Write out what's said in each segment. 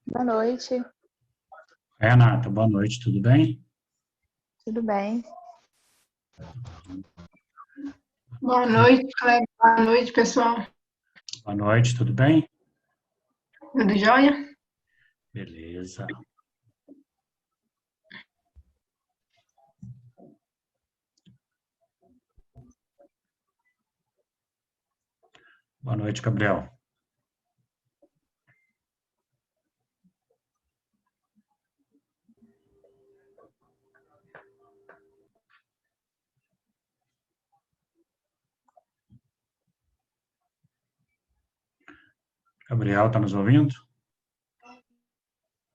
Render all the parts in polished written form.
Boa noite, Renata, boa noite, tudo bem? tudo bem? Boa noite, Cleber. Boa noite, pessoal. Boa noite, tudo bem? Tudo jóia? Beleza. Boa noite, Gabriel. Gabriel, está nos ouvindo?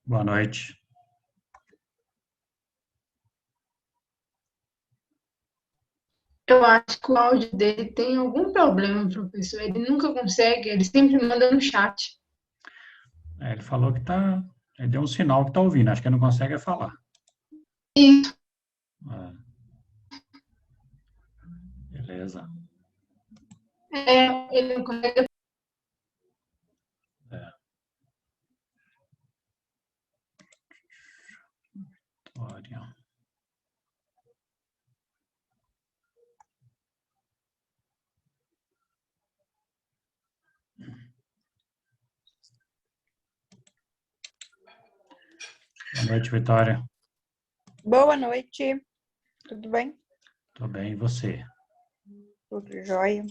Boa noite. Eu acho que o áudio dele tem algum problema, professor. Ele nunca consegue, ele sempre manda no chat. Ele falou que tá. Ele deu um sinal que está ouvindo, acho que ele não consegue falar. Isso. É. Beleza. Ele não consegue. É. Olha. Boa noite, Vitória. Boa noite, tudo bem? Tô bem, e você? Tudo jóia.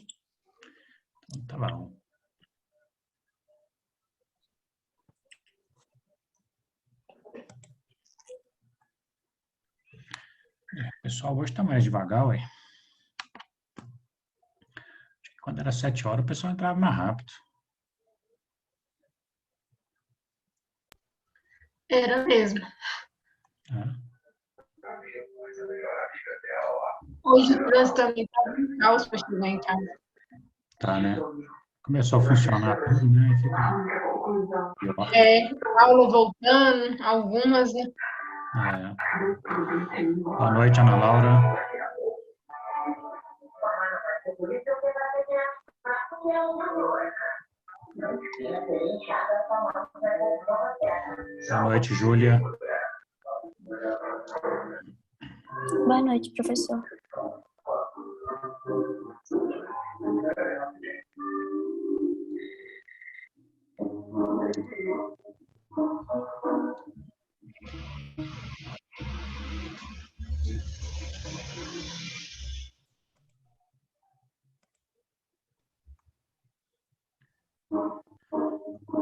Então, tá bom. O pessoal hoje está mais devagar, ué. Acho que quando era 7 horas, o pessoal entrava mais rápido. Era mesmo. Né? Hoje o trânsito também tá um caos para chegar em casa. Tá, né? Começou a funcionar tudo, né? E fica pior. Aula voltando, algumas, né? É. Boa noite, Ana Laura. Boa noite, Júlia. Boa noite, professor.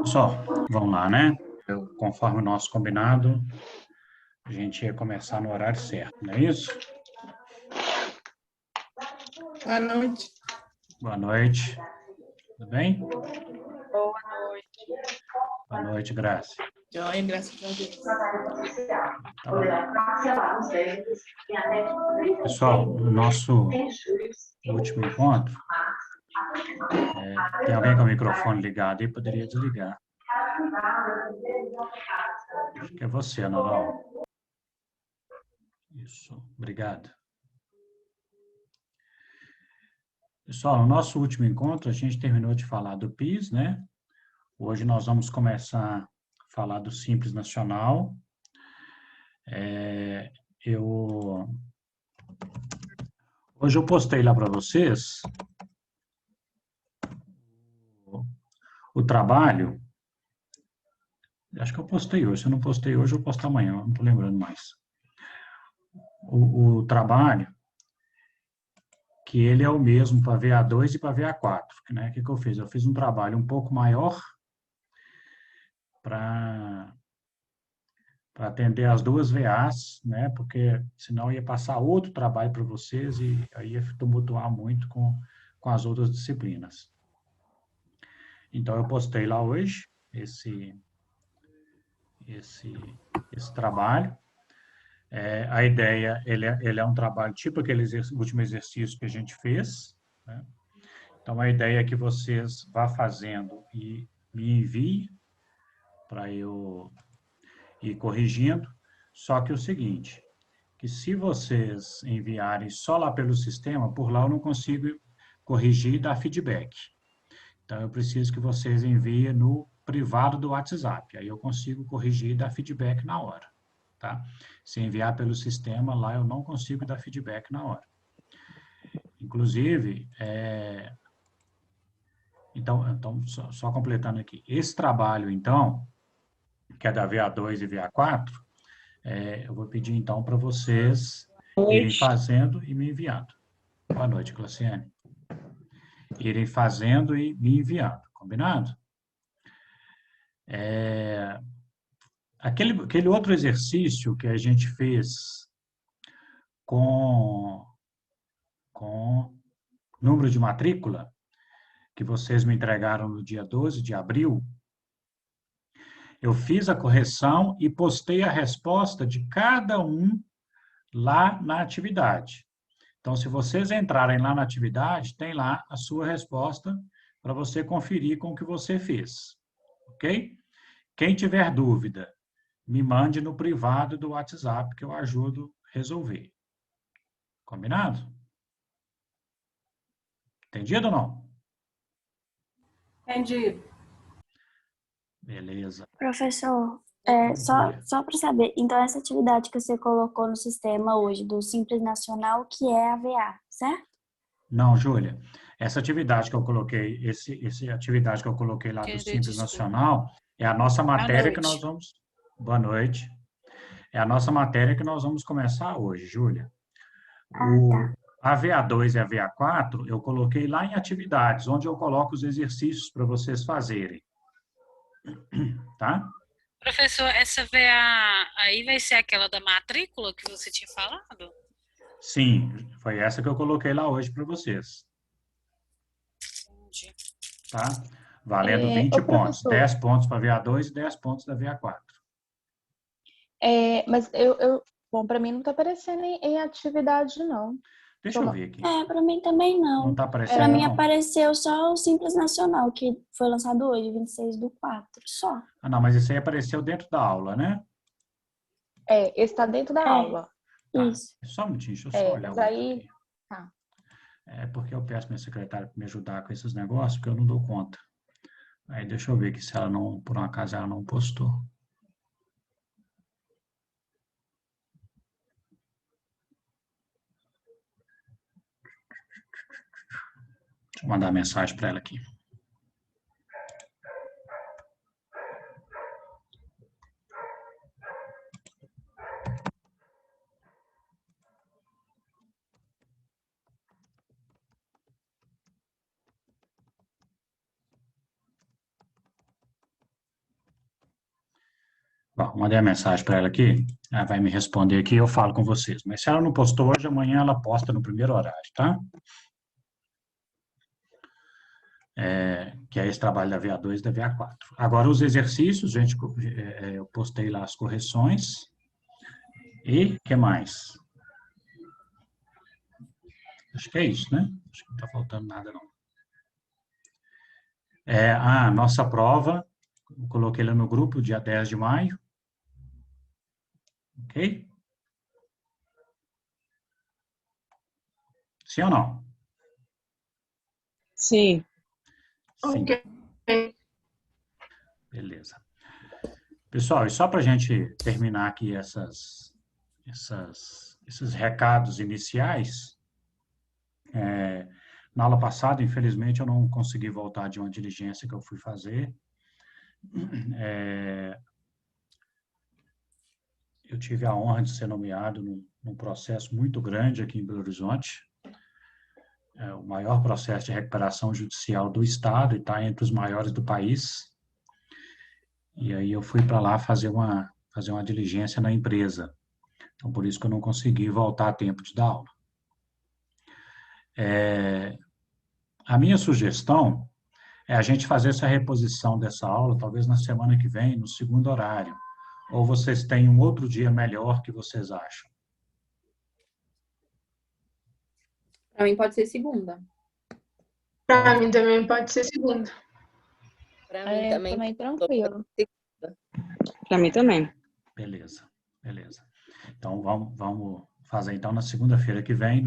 Pessoal, vamos lá, né? Conforme o nosso combinado, a gente ia começar no horário certo, não é isso? Boa noite. Boa noite. Tudo bem? Boa noite. Boa noite, Graça. Jóia, graças a Deus. Tá bom. Pessoal, no nosso último encontro, tem alguém com o microfone ligado aí? Poderia desligar. Acho que é você, Ana Laura. Isso, obrigado. Pessoal, no nosso último encontro, a gente terminou de falar do PIS, né? Hoje nós vamos começar a falar do Simples Nacional. Hoje eu postei lá para vocês o trabalho. Acho que eu postei hoje. Se eu não postei hoje, eu posto amanhã. Não estou lembrando mais. O trabalho, que ele é o mesmo para VA2 e para VA4. Né? O que eu fiz? Eu fiz um trabalho um pouco maior para atender as duas VAs, né? Porque senão ia passar outro trabalho para vocês e aí ia tumultuar muito com as outras disciplinas. Então, eu postei lá hoje esse trabalho. A ideia, ele é um trabalho tipo aquele último exercício que a gente fez, né? Então, a ideia é que vocês vá fazendo e me enviem para eu ir corrigindo. Só que o seguinte, que se vocês enviarem só lá pelo sistema, por lá eu não consigo corrigir e dar feedback. Então, eu preciso que vocês enviem no privado do WhatsApp. Aí eu consigo corrigir e dar feedback na hora, tá? Se enviar pelo sistema, lá eu não consigo dar feedback na hora. Inclusive, então só completando aqui, esse trabalho, então, que é da VA2 e VA4, eu vou pedir, então, para vocês irem fazendo e me enviando. Boa noite, Claciane. Irem fazendo e me enviando, combinado? Aquele outro exercício que a gente fez com número de matrícula, que vocês me entregaram no dia 12 de abril, eu fiz a correção e postei a resposta de cada um lá na atividade. Então, se vocês entrarem lá na atividade, tem lá a sua resposta para você conferir com o que você fez. Ok? Quem tiver dúvida, me mande no privado do WhatsApp que eu ajudo a resolver. Combinado? Entendido ou não? Entendi. Beleza. Professor, só para saber, então essa atividade que você colocou no sistema hoje, do Simples Nacional, que é a VA, certo? Não, Júlia, essa atividade que eu coloquei, essa atividade que eu coloquei lá do Simples Nacional, é a nossa matéria que nós vamos... Boa noite. É a nossa matéria que nós vamos começar hoje, Júlia. A VA2 e a VA4, eu coloquei lá em atividades, onde eu coloco os exercícios para vocês fazerem. Tá? Professor, essa VA aí vai ser aquela da matrícula que você tinha falado? Sim, foi essa que eu coloquei lá hoje para vocês. Entendi. Tá? Valendo 20 pontos. 10 pontos para a VA2 e 10 pontos da VA4. Mas bom, para mim não está aparecendo em atividade, não. Deixa eu ver aqui. Para mim também não. Não está aparecendo, Para mim não? apareceu só o Simples Nacional, que foi lançado hoje, 26/4, só. Ah, não, mas isso aí apareceu dentro da aula, né? Esse está dentro da aula. Tá. Isso. Só um minutinho, deixa eu só olhar mas o outro aí... aqui. Tá. Porque eu peço minha secretária para me ajudar com esses negócios, porque eu não dou conta. Aí deixa eu ver aqui se ela não, por um acaso, ela não postou. Deixa eu mandar mensagem para ela aqui. Bom, mandei a mensagem para ela aqui, ela vai me responder aqui e eu falo com vocês. Mas se ela não postou hoje, amanhã ela posta no primeiro horário, tá? Que é esse trabalho da VA2 e da VA4. Agora, os exercícios, gente, eu postei lá as correções. E o que mais? Acho que é isso, né? Acho que não está faltando nada, não. A nossa prova, eu coloquei lá no grupo, dia 10 de maio. Ok? Sim ou não? Sim. Sim. Ok. Beleza. Pessoal, e só para a gente terminar aqui esses recados iniciais, na aula passada, infelizmente, eu não consegui voltar de uma diligência que eu fui fazer. Eu tive a honra de ser nomeado num processo muito grande aqui em Belo Horizonte, o maior processo de recuperação judicial do Estado e está entre os maiores do país. E aí eu fui para lá fazer uma diligência na empresa. Então, por isso que eu não consegui voltar a tempo de dar aula. A minha sugestão é a gente fazer essa reposição dessa aula, talvez na semana que vem, no segundo horário. Ou vocês têm um outro dia melhor que vocês acham? Para mim pode ser segunda. Para mim também pode ser segunda. Para mim também tranquilo. Para mim também. Beleza. Então, vamos fazer então na segunda-feira que vem,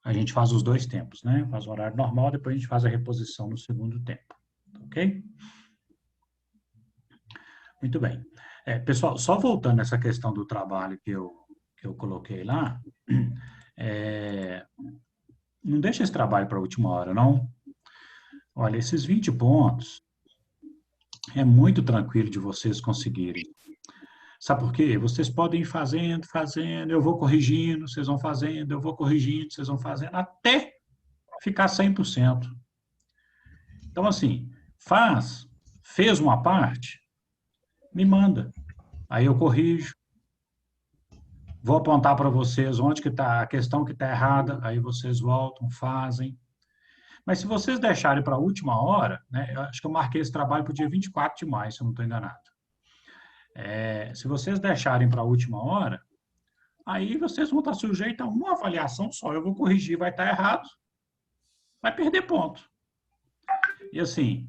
a gente faz os dois tempos, né? Faz o horário normal, depois a gente faz a reposição no segundo tempo. Ok? Muito bem. Pessoal, só voltando nessa questão do trabalho que eu coloquei lá, não deixa esse trabalho para a última hora, não. Olha, esses 20 pontos é muito tranquilo de vocês conseguirem. Sabe por quê? Vocês podem ir fazendo, eu vou corrigindo, vocês vão fazendo, eu vou corrigindo, vocês vão fazendo, até ficar 100%. Então, assim, fez uma parte, me manda. Aí eu corrijo, vou apontar para vocês onde que está a questão que está errada, aí vocês voltam, fazem. Mas se vocês deixarem para a última hora, né, eu acho que eu marquei esse trabalho para o dia 24 de maio, se eu não estou enganado. Se vocês deixarem para a última hora, aí vocês vão estar sujeitos a uma avaliação só. Eu vou corrigir, vai estar errado, vai perder ponto. E assim,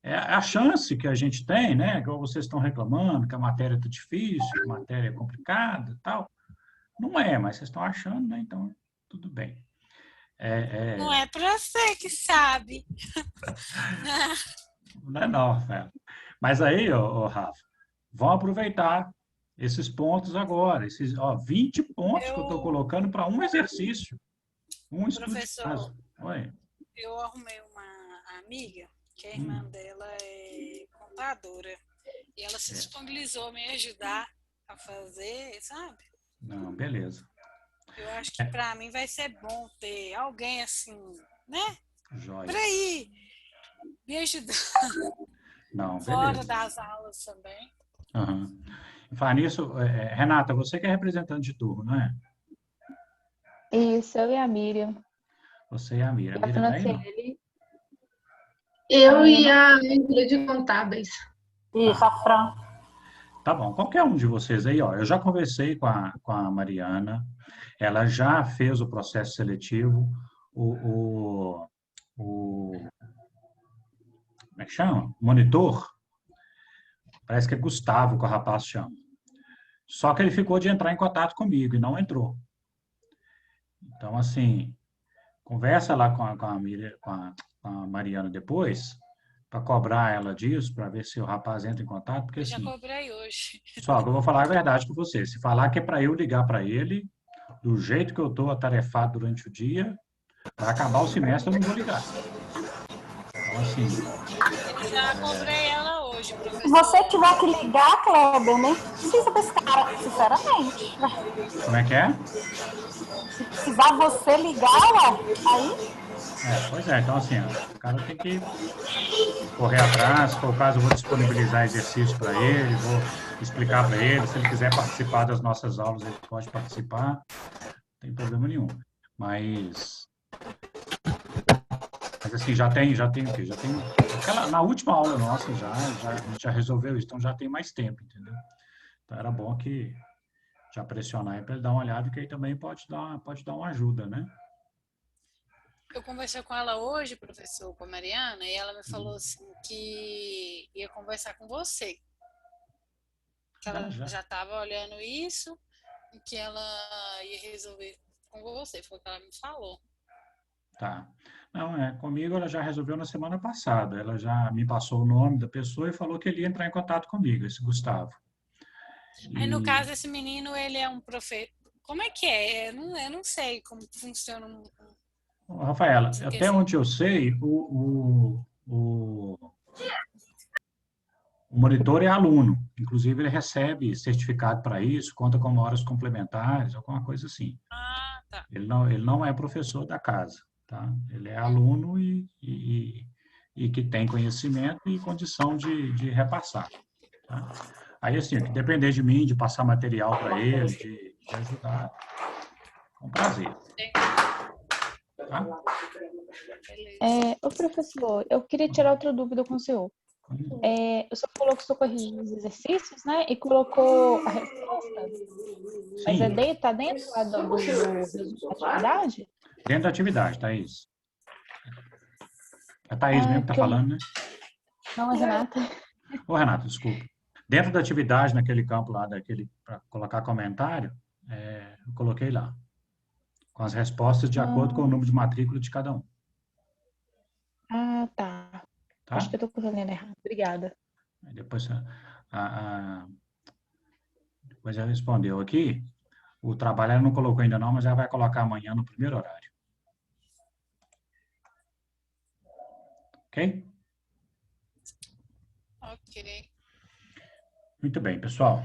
a chance que a gente tem, né, igual vocês estão reclamando, que a matéria está difícil, que a matéria é complicada e tal, não é, mas vocês estão achando, né, então tudo bem. Não é para você que sabe. Não é não, velho. Mas aí, ô, Rafa, vão aproveitar esses pontos agora, esses 20 pontos que eu estou colocando para um exercício. Um estudo de caso. Oi. Eu arrumei uma amiga, que a irmã dela é contadora, e ela se disponibilizou a me ajudar a fazer, sabe? Não, beleza. Eu acho que para mim vai ser bom ter alguém assim, né? Joia. Para ir me ajudar. Não, fora das aulas também. Uhum. Falar nisso, Renata, você que é representante de turma, não é? Isso, eu e a Miriam. Você e a Miriam. E a Franciele. Eu e a Ângela de Contábeis. Isso, a Fran. Tá bom, qualquer um de vocês aí, ó. Eu já conversei com a Mariana, ela já fez o processo seletivo, como é que chama? Monitor, parece que é Gustavo que o rapaz chama. Só que ele ficou de entrar em contato comigo e não entrou. Então, assim, conversa lá com a Mariana depois, para cobrar ela disso, para ver se o rapaz entra em contato, porque assim... Eu já cobrei hoje. Só que eu vou falar a verdade com você. Se falar que é para eu ligar para ele, do jeito que eu estou atarefado durante o dia, vai acabar o semestre, eu não vou ligar. Então, assim... Eu já cobrei ela hoje, professor. Se você tiver que ligar, Kleber, nem precisa desse cara, sinceramente. Como é que é? Se precisar você ligar, aí... Pois é, então assim, ó, o cara tem que correr atrás, se for o caso eu vou disponibilizar exercício para ele, vou explicar para ele, se ele quiser participar das nossas aulas, ele pode participar, não tem problema nenhum. Mas assim, já tem o quê? Já tem, na última aula nossa a gente já resolveu isso, então já tem mais tempo, entendeu? Então era bom que já pressionar aí para ele dar uma olhada, que aí também pode dar uma ajuda, né? Eu conversei com ela hoje, professor, com a Mariana, e ela me falou assim que ia conversar com você. Que ela já estava olhando isso e que ela ia resolver com você. Foi o que ela me falou. Tá. Não, comigo ela já resolveu na semana passada. Ela já me passou o nome da pessoa e falou que ele ia entrar em contato comigo, esse Gustavo. Aí, no caso, esse menino, ele é um professor. Como é que é? Eu não sei como funciona. Rafaela, até onde eu sei, o monitor é aluno. Inclusive, ele recebe certificado para isso, conta com horas complementares, alguma coisa assim. Ah, tá. Ele não é professor da casa, tá? Ele é aluno e que tem conhecimento e condição de repassar. Tá? Aí, assim, que depender de mim, de passar material para ele, de ajudar, com prazer. Tá? Ô, professor, eu queria tirar outra dúvida com o senhor. O senhor falou que o senhor corrigiu os exercícios, né? E colocou a resposta. Sim. Mas está dentro lá da atividade? Dentro da atividade, Thaís. É a Thaís mesmo que está falando, né? Não, é Renata. Ô, Renata, desculpa. Dentro da atividade, naquele campo lá, para colocar comentário, eu coloquei lá. Com as respostas de acordo com o número de matrícula de cada um. Ah, tá. Acho que eu estou lendo errado. Obrigada. Aí depois, Depois ela respondeu aqui. O trabalho ela não colocou ainda não, mas ela vai colocar amanhã no primeiro horário. Ok? Ok. Muito bem, pessoal.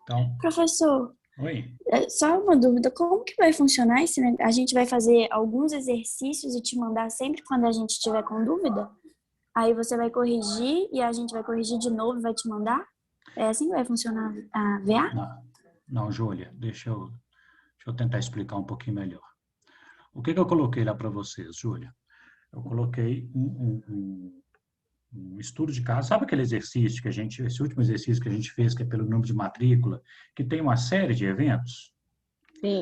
Então, Professor, oi. só uma dúvida, como que vai funcionar isso? A gente vai fazer alguns exercícios e te mandar sempre quando a gente estiver com dúvida? Aí você vai corrigir e a gente vai corrigir de novo e vai te mandar? É assim que vai funcionar a VA? Não, Júlia, deixa eu tentar explicar um pouquinho melhor. O que eu coloquei lá para vocês, Júlia? Eu coloquei um estudo de caso. Sabe aquele exercício que esse último exercício que a gente fez, que é pelo número de matrícula, que tem uma série de eventos?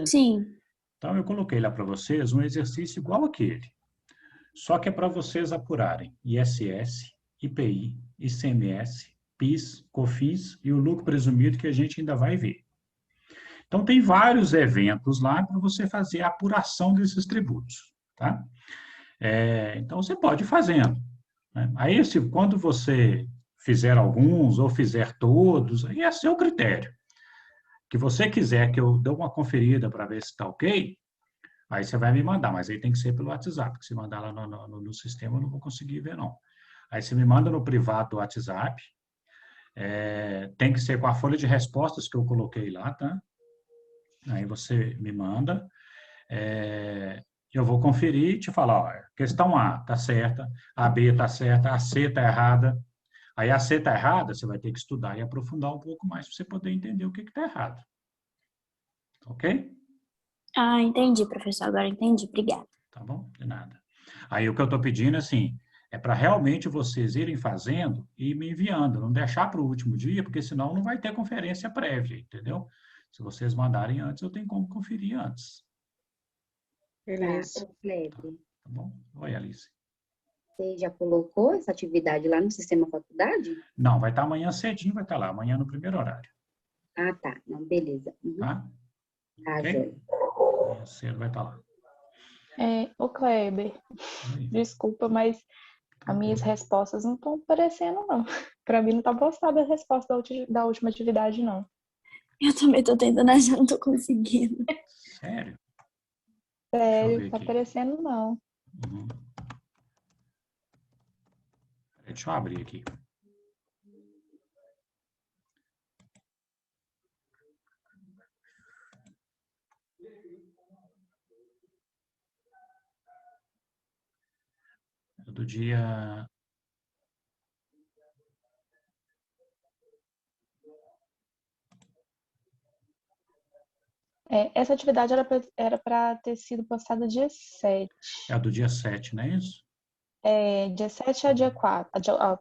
Sim. Então, eu coloquei lá para vocês um exercício igual aquele. Só que é para vocês apurarem ISS, IPI, ICMS, PIS, COFINS e o lucro presumido que a gente ainda vai ver. Então, tem vários eventos lá para você fazer a apuração desses tributos, tá? Então, você pode ir fazendo, né? Aí, quando você fizer alguns ou fizer todos, aí é seu critério. Que você quiser que eu dê uma conferida para ver se está ok, aí você vai me mandar, mas aí tem que ser pelo WhatsApp, porque se mandar lá no sistema eu não vou conseguir ver, não. Aí você me manda no privado do WhatsApp, tem que ser com a folha de respostas que eu coloquei lá, tá? Aí você me manda, eu vou conferir e te falar, ó, questão A está certa, a B está certa, a C está errada. Aí a C está errada, você vai ter que estudar e aprofundar um pouco mais para você poder entender o que está errado. Ok? Ah, entendi, professor. Agora entendi. Obrigada. Tá bom? De nada. Aí o que eu estou pedindo, assim, é para realmente vocês irem fazendo e me enviando, não deixar para o último dia, porque senão não vai ter conferência prévia, entendeu? Se vocês mandarem antes, eu tenho como conferir antes. Beleza. Tá, Kleber, Tá bom? Oi, Alice. você já colocou essa atividade lá no sistema faculdade? Não, vai estar amanhã cedinho, vai estar lá, amanhã no primeiro horário. Ah, tá. Não, beleza. Uhum. Tá? Tá, Ok? joia. Amanhã cedo vai estar lá. Ô Kleber, Oi. desculpa, mas as minhas respostas não estão aparecendo, não. Para mim não está postada a resposta da última atividade, não. Eu também tô tentando achar, não tô conseguindo. Sério? Sério, ver tá aqui. aparecendo, não. Uhum. Deixa eu abrir aqui. Do dia... Essa atividade era para ter sido postada dia 7. É do dia 7, não é isso? Dia 7 a dia 4.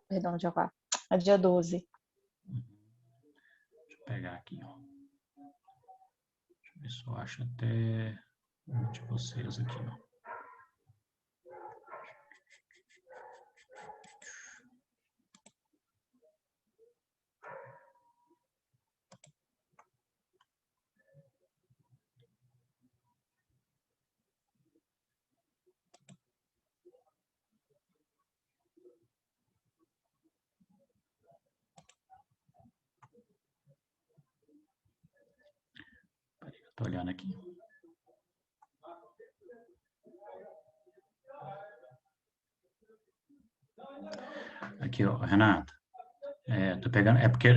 Perdão, dia 4. A dia 12. Deixa eu pegar aqui, ó. Deixa eu ver se eu acho até um de vocês aqui, ó. Estou olhando aqui. Aqui, ó, Renata. Tô pegando. É porque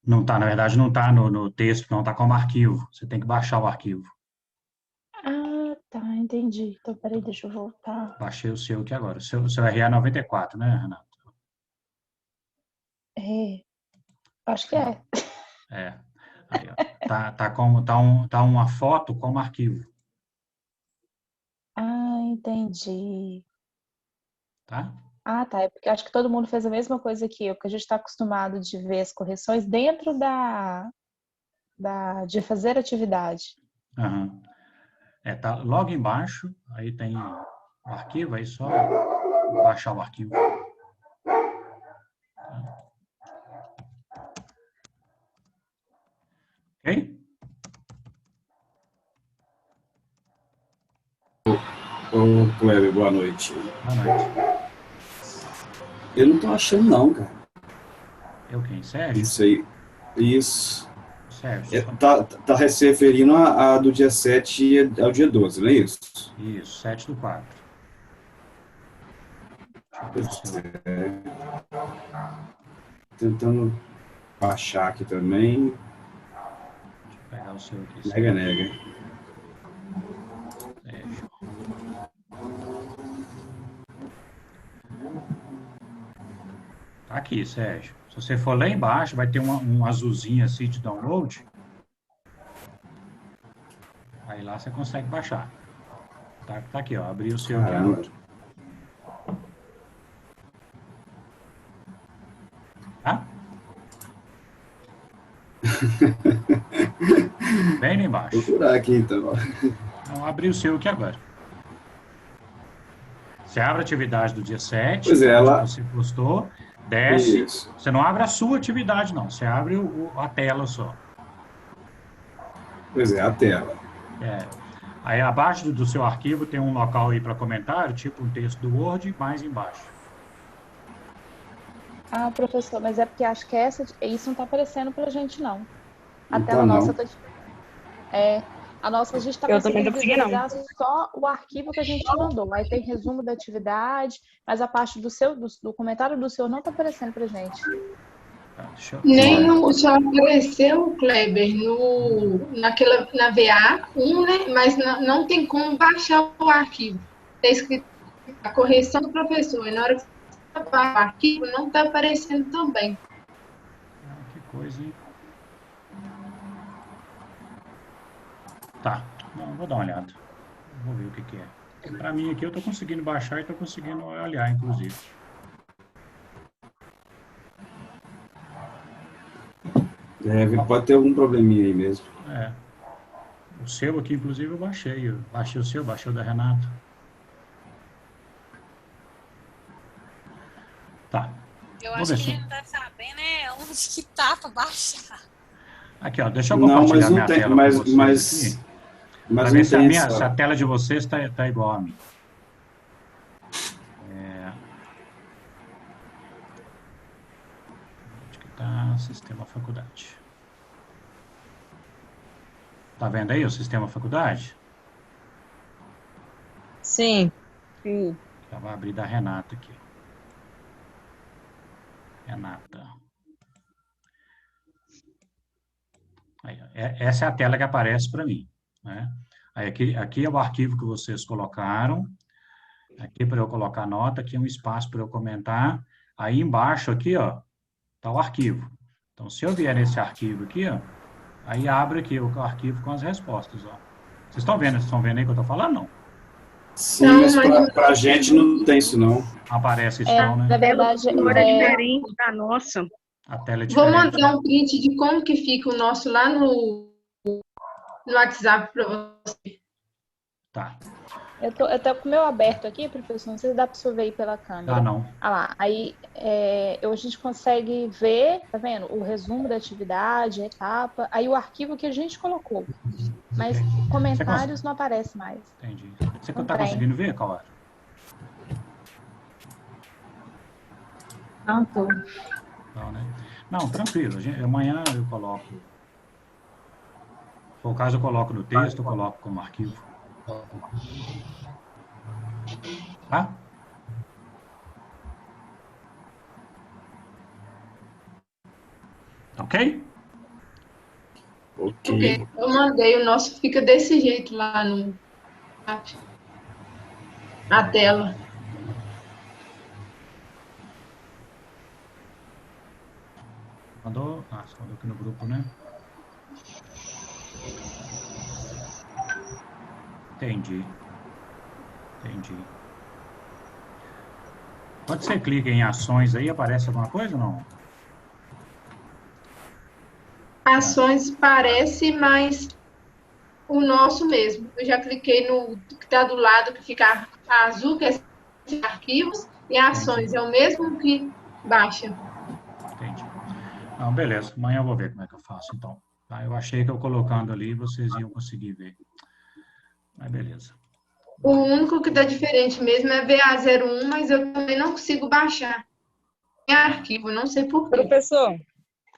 não tá, na verdade, não tá no texto, não tá como arquivo. Você tem que baixar o arquivo. Ah, tá, entendi. Então, peraí, deixa eu voltar. Baixei o seu aqui agora. O seu RA é 94, né, Renata? Acho que é. Aí, ó. Tá uma foto como arquivo. Ah, entendi. Tá? Ah, tá. É porque acho que todo mundo fez a mesma coisa que eu, porque a gente está acostumado de ver as correções dentro de fazer atividade. Uhum. Tá logo embaixo, aí tem o arquivo, aí só baixar o arquivo. Ok? Ô, Kleber, boa noite. Boa noite. Eu não tô achando não, cara. Eu quem? Sérgio? Isso aí. Isso. Sérgio. Tá se referindo a do dia 7 ao dia 12, não é isso? Isso, 7/4. Tentando baixar aqui também. Deixa eu pegar o seu aqui. Nega. Sérgio. Tá aqui, Sérgio. Se você for lá embaixo, vai ter um azulzinho assim de download. Aí lá você consegue baixar. Tá aqui, ó. Abri o seu aqui agora. Tá? Bem lá embaixo. Vou procurar aqui, então. Então, abri o seu aqui agora. Você abre a atividade do dia 7, pois é, ela... você postou, desce. Isso. Você não abre a sua atividade, não. Você abre a tela só. Pois é, a tela. Aí, abaixo do seu arquivo, tem um local aí para comentário, tipo um texto do Word, mais embaixo. Ah, professor, mas é porque acho que isso não está aparecendo para a gente, não. A Não tela tá, nossa não. está... a nossa, a gente está conseguindo visualizar só o arquivo que a gente mandou. Aí tem resumo da atividade, mas a parte do comentário do senhor não está aparecendo para a gente. Nem só apareceu, Kleber, na VA1, né? Mas não tem como baixar o arquivo. Está escrito a correção do professor. E na hora que você baixar o arquivo, não está aparecendo também. Que coisa, hein? Tá, vou dar uma olhada. Vou ver o que é. Para mim aqui eu estou conseguindo baixar e estou conseguindo olhar, inclusive. Pode ter algum probleminha aí mesmo. O seu aqui, inclusive, eu baixei. Eu baixei o seu, baixei o da Renata. Tá. Eu acho que a gente não deve saber, né? Onde que tá para baixar. Aqui, ó, deixa eu compartilhar minha tela com vocês aqui. Para ver se a tela de vocês está igual a mim. Onde que está? Sistema faculdade. Tá vendo aí o sistema faculdade? Sim. Eu vou abrir da Renata aqui. Renata. Aí, essa é a tela que aparece para mim, né? Aí aqui é o arquivo que vocês colocaram. Aqui para eu colocar nota, aqui é um espaço para eu comentar. Aí embaixo aqui, ó, tá o arquivo. Então, se eu vier nesse arquivo aqui, ó, aí abre aqui o arquivo com as respostas, ó. Vocês estão vendo aí o que eu estou falando, não? Sim, mas para a gente não tem isso, não. Aparece isso, não, né? Na verdade, é diferente da nossa. A tela é diferente. Vou mandar um print de como que fica o nosso lá no WhatsApp para você. Tá. Eu tô com o meu aberto aqui, professor, não sei se dá para o senhor ver aí pela câmera. Não. Ah lá, aí a gente consegue ver, tá vendo? O resumo da atividade, a etapa, aí o arquivo que a gente colocou. Mas comentários não aparece mais. Entendi. Você tá conseguindo ver, Cauã? Não, tô. Não, né? Não, tranquilo. Amanhã eu coloco. Se for o caso, eu coloco no texto, eu coloco como arquivo. Tá? Ok? Ok. Eu mandei, o nosso fica desse jeito lá na tela. Mandou? Você mandou aqui no grupo, né? Entendi. Quando você clica em ações aí, aparece alguma coisa ou não? Ações parece, mas o nosso mesmo. Eu já cliquei no que está do lado, que fica azul, que é arquivos, e ações. É o mesmo que baixa. Entendi. Não, beleza. Amanhã eu vou ver como é que eu faço, então. Tá? Eu achei que eu colocando ali, vocês iam conseguir ver. Mas beleza. O único que está diferente mesmo é VA01, mas eu também não consigo baixar. arquivo, não sei por quê. Professor,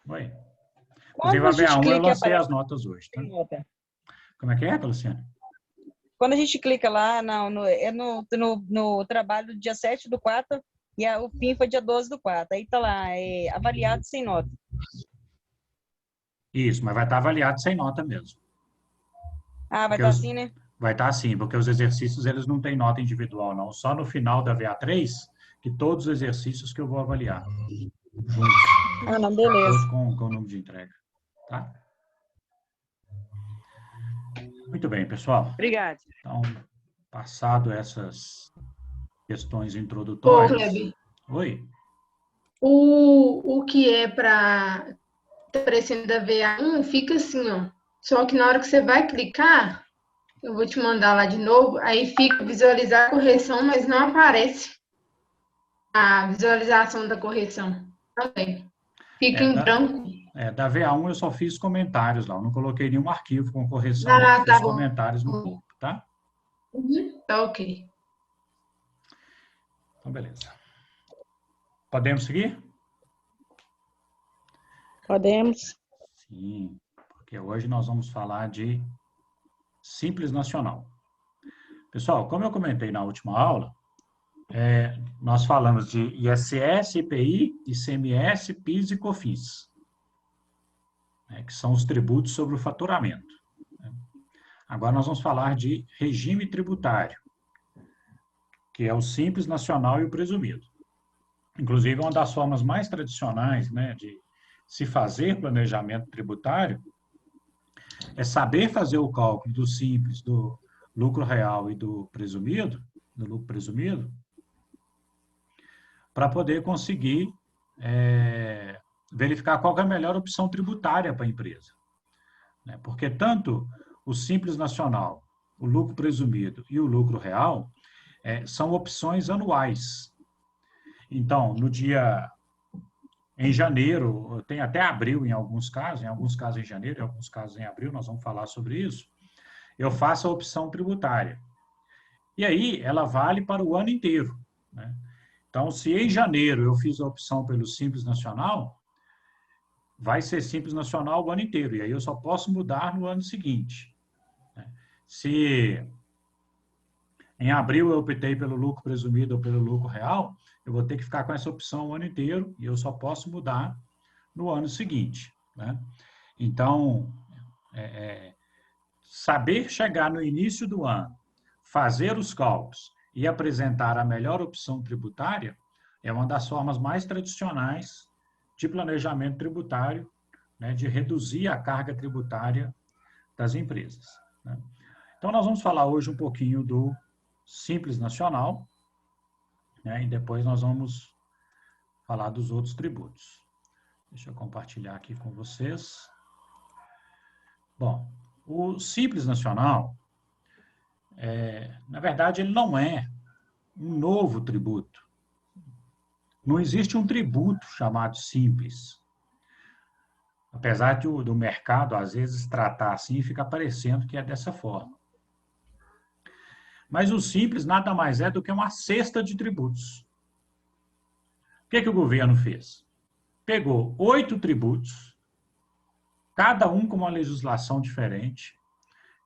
Oi. quando Inclusive, a a gente VA1 eu clica lancei para... as notas hoje, tá? Como é, Luciana? Quando a gente clica lá, no trabalho do dia 7/4, e o fim foi dia 12/4. Aí tá lá, avaliado sem nota. Isso, mas vai estar avaliado sem nota mesmo. Ah, vai Porque estar assim, né? Vai estar assim, porque os exercícios eles não têm nota individual, não. Só no final da VA3, que todos os exercícios que eu vou avaliar. Juntos. Ah, não, beleza. Todos com o número de entrega. Tá? Muito bem, pessoal. Obrigado. Então, passado essas questões Ô, introdutórias... Kleber, Oi? o que é para aparecendo da VA1 fica assim, ó. Só que na hora que você vai clicar, eu vou te mandar lá de novo, aí fica visualizar a correção, mas não aparece a visualização da correção também. Fica em branco. Da VA1 eu só fiz comentários lá, eu não coloquei nenhum arquivo com correção, Ah, eu tá fiz bom. comentários no corpo, tá? Tá ok. Então, beleza. Podemos seguir? Podemos. Sim, porque hoje nós vamos falar de Simples Nacional. Pessoal, como eu comentei na última aula, nós falamos de ISS, IPI, ICMS, PIS e COFINS, que são os tributos sobre o faturamento. Agora nós vamos falar de regime tributário, que é o Simples Nacional e o presumido. Inclusive, uma das formas mais tradicionais, né, de se fazer planejamento tributário é saber fazer o cálculo do simples, do lucro real e do presumido, do lucro presumido, para poder conseguir verificar qual é a melhor opção tributária para a empresa. Porque tanto o Simples Nacional, o lucro presumido e o lucro real são opções anuais. Então, em janeiro, tem até abril em alguns casos em janeiro, em alguns casos em abril, nós vamos falar sobre isso, eu faço a opção tributária. E aí, ela vale para o ano inteiro, né? Então, se em janeiro eu fiz a opção pelo Simples Nacional, vai ser Simples Nacional o ano inteiro, e aí eu só posso mudar no ano seguinte. Se em abril eu optei pelo lucro presumido ou pelo lucro real, eu vou ter que ficar com essa opção o ano inteiro e eu só posso mudar no ano seguinte, né? Então, saber chegar no início do ano, fazer os cálculos e apresentar a melhor opção tributária é uma das formas mais tradicionais de planejamento tributário, né, de reduzir a carga tributária das empresas, né? Então, nós vamos falar hoje um pouquinho do Simples Nacional, e depois nós vamos falar dos outros tributos. Deixa eu compartilhar aqui com vocês. Bom, o Simples Nacional, na verdade, ele não é um novo tributo. Não existe um tributo chamado Simples. Apesar do mercado, às vezes, tratar assim, fica parecendo que é dessa forma. Mas o Simples nada mais é do que uma cesta de tributos. O que o governo fez? Pegou 8 tributos, cada um com uma legislação diferente,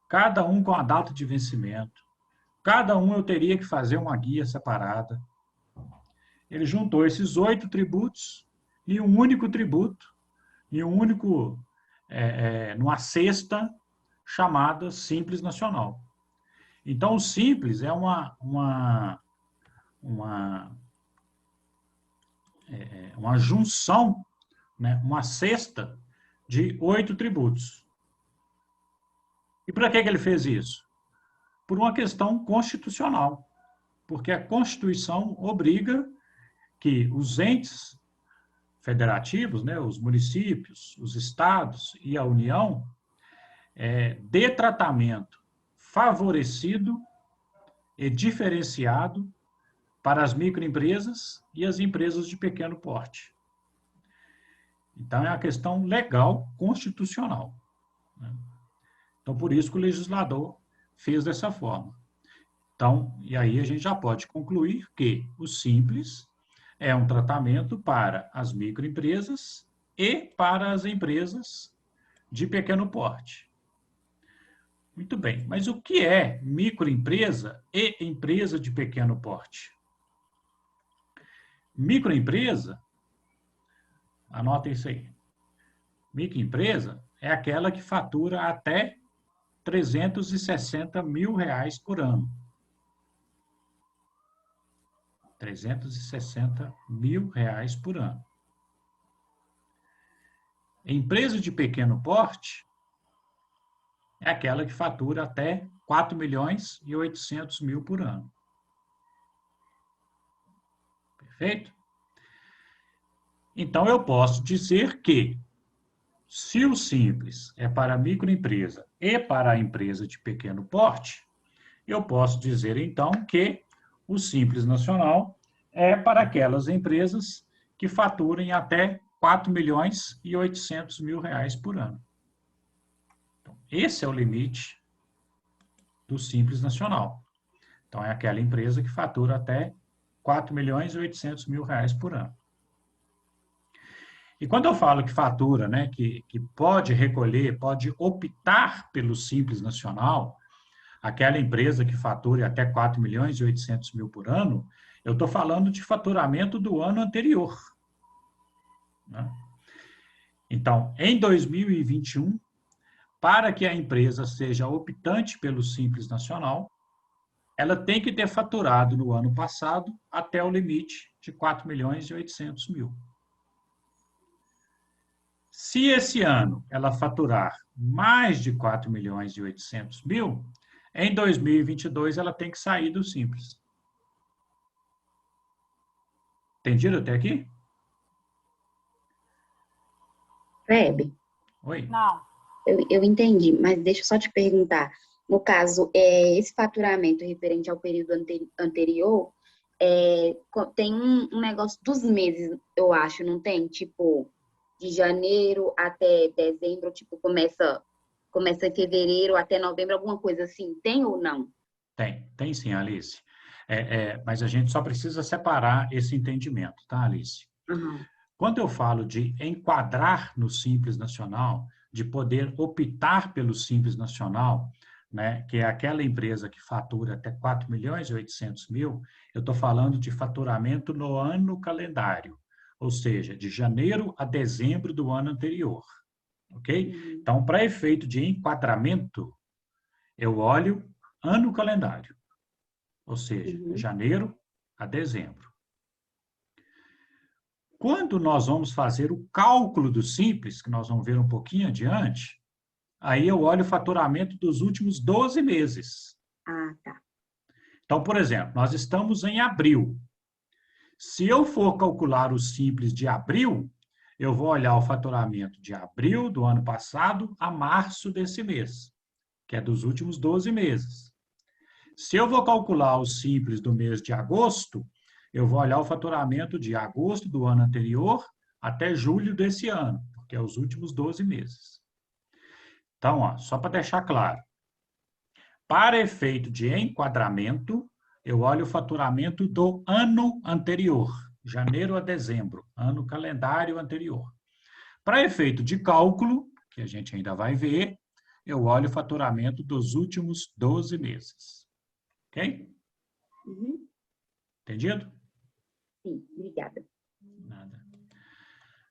cada um com a data de vencimento, cada um eu teria que fazer uma guia separada. Ele juntou esses 8 tributos em um único tributo, em um único, numa cesta chamada Simples Nacional. Então, o Simples é uma junção, né, uma cesta de 8 tributos. E para que ele fez isso? Por uma questão constitucional. Porque a Constituição obriga que os entes federativos, né, os municípios, os estados e a União, dê tratamento favorecido e diferenciado para as microempresas e as empresas de pequeno porte. Então, é uma questão legal, constitucional, né? Então, por isso que o legislador fez dessa forma. Então, e aí a gente já pode concluir que o Simples é um tratamento para as microempresas e para as empresas de pequeno porte. Muito bem, mas o que é microempresa e empresa de pequeno porte? Microempresa, anota isso aí. Microempresa é aquela que fatura até R$360 mil por ano. R$360 mil por ano. Empresa de pequeno porte é aquela que fatura até R$4.800.000 por ano. Perfeito? Então, eu posso dizer que, se o Simples é para a microempresa e para a empresa de pequeno porte, eu posso dizer, então, que o Simples Nacional é para aquelas empresas que faturem até R$4.800.000 por ano. Então, esse é o limite do Simples Nacional. Então, é aquela empresa que fatura até R$4.800.000 por ano. E quando eu falo que fatura, né, que pode recolher, pode optar pelo Simples Nacional, aquela empresa que fature até R$4.800.000 por ano, eu estou falando de faturamento do ano anterior. Né? Então, em 2021, para que a empresa seja optante pelo Simples Nacional, ela tem que ter faturado no ano passado até o limite de R$4.800.000. Se esse ano ela faturar mais de R$4.800.000, em 2022 ela tem que sair do Simples. Entendido até aqui? Kleber? Oi? Não. Eu entendi, mas deixa eu só te perguntar. No caso, esse faturamento referente ao período anterior, tem um negócio dos meses, eu acho, não tem? Tipo, de janeiro até dezembro, tipo, começa em fevereiro até novembro, alguma coisa assim, tem ou não? Tem sim, Alice. Mas a gente só precisa separar esse entendimento, tá, Alice? Uhum. Quando eu falo de enquadrar no Simples Nacional, de poder optar pelo Simples Nacional, né, que é aquela empresa que fatura até R$4.800.000, eu estou falando de faturamento no ano calendário, ou seja, de janeiro a dezembro do ano anterior. Ok? Então, para efeito de enquadramento, eu olho ano calendário, ou seja, janeiro a dezembro. Quando nós vamos fazer o cálculo do Simples, que nós vamos ver um pouquinho adiante, aí eu olho o faturamento dos últimos 12 meses. Ah, tá. Então, por exemplo, nós estamos em abril. Se eu for calcular o Simples de abril, eu vou olhar o faturamento de abril do ano passado a março desse mês, que é dos últimos 12 meses. Se eu vou calcular o Simples do mês de agosto, eu vou olhar o faturamento de agosto do ano anterior até julho desse ano, que é os últimos 12 meses. Então, ó, só para deixar claro, para efeito de enquadramento, eu olho o faturamento do ano anterior, janeiro a dezembro, ano calendário anterior. Para efeito de cálculo, que a gente ainda vai ver, eu olho o faturamento dos últimos 12 meses. Ok? Uhum. Entendido? Sim, obrigada. Nada.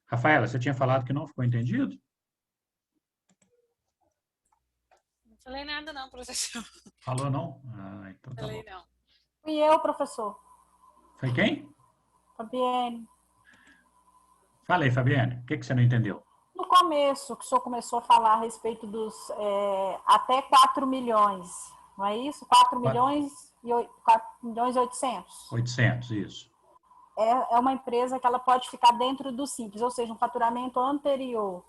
Rafaela, você tinha falado que não ficou entendido? Não falei nada não, professor. Falou não? Ah, então tá Falei bom. não. Fui eu, professor. Foi quem? Fabiane. Fala aí, Fabiane. O que você não entendeu? No começo, que o senhor começou a falar a respeito dos até 4 milhões, não é isso? 4.800.000. 800, isso. É uma empresa que ela pode ficar dentro do Simples, ou seja, um faturamento anterior.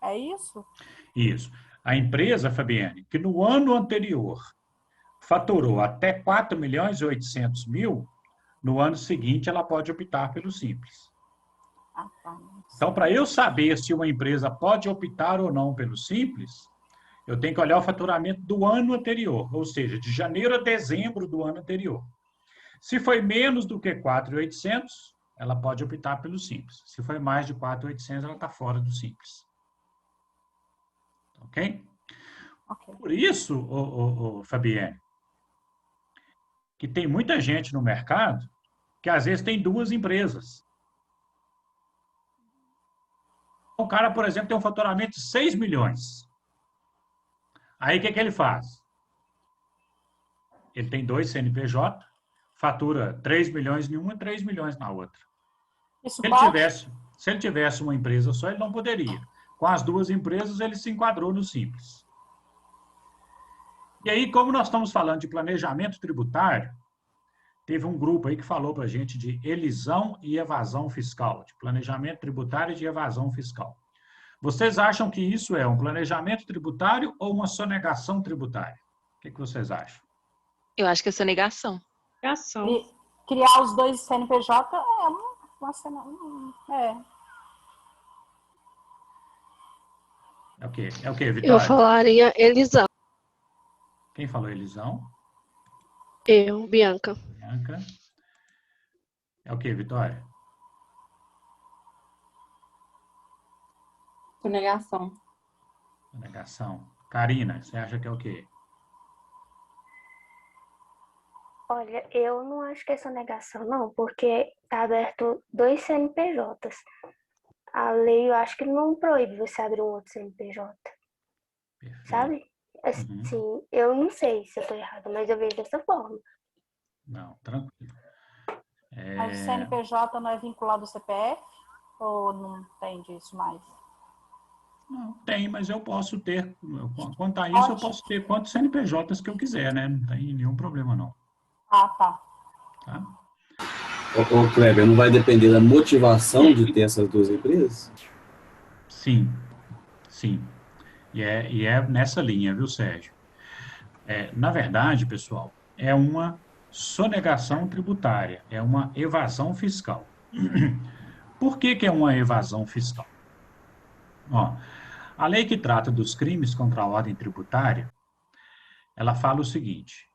É isso? Isso. A empresa, Fabiane, que no ano anterior faturou até 4.800.000, no ano seguinte ela pode optar pelo Simples. Então, para eu saber se uma empresa pode optar ou não pelo Simples, eu tenho que olhar o faturamento do ano anterior, ou seja, de janeiro a dezembro do ano anterior. Se foi menos do que 4.800, ela pode optar pelo Simples. Se for mais de 4.800, ela está fora do Simples. Ok? Por isso, Fabienne, que tem muita gente no mercado que às vezes tem duas empresas. Um cara, por exemplo, tem um faturamento de 6 milhões. Aí o que ele faz? Ele tem 2 CNPJ, fatura 3 milhões em uma e 3 milhões na outra. Se ele tivesse uma empresa só, ele não poderia. Com as duas empresas, ele se enquadrou no Simples. E aí, como nós estamos falando de planejamento tributário, teve um grupo aí que falou para a gente de elisão e evasão fiscal, de planejamento tributário e de evasão fiscal. Vocês acham que isso é um planejamento tributário ou uma sonegação tributária? O que vocês acham? Eu acho que é sonegação. Criar os dois CNPJ É o quê? É o quê, Vitória? Eu falaria elisão. Quem falou elisão? Eu, Bianca. Bianca. É o quê, Vitória? Sonegação. Sonegação. Karina, você acha que é o quê? Olha, eu não acho que é sonegação, não, porque está aberto 2 CNPJs. A lei, eu acho que não proíbe você abrir um outro CNPJ. Perfeito. Sabe? Assim, eu não sei se eu estou errada, mas eu vejo dessa forma. Não, tranquilo. Mas o CNPJ não é vinculado ao CPF? Ou não tem disso mais? Não, tem, mas eu posso ter, quanto a isso, eu posso ter quantos CNPJs que eu quiser, né? Não tem nenhum problema, não. Ah, tá. Tá? Ô, Kleber, não vai depender da motivação de ter essas duas empresas? Sim, sim. E é nessa linha, viu, Sérgio? Na verdade, pessoal, é uma sonegação tributária, é uma evasão fiscal. Por que é uma evasão fiscal? Ó, a lei que trata dos crimes contra a ordem tributária, ela fala o seguinte: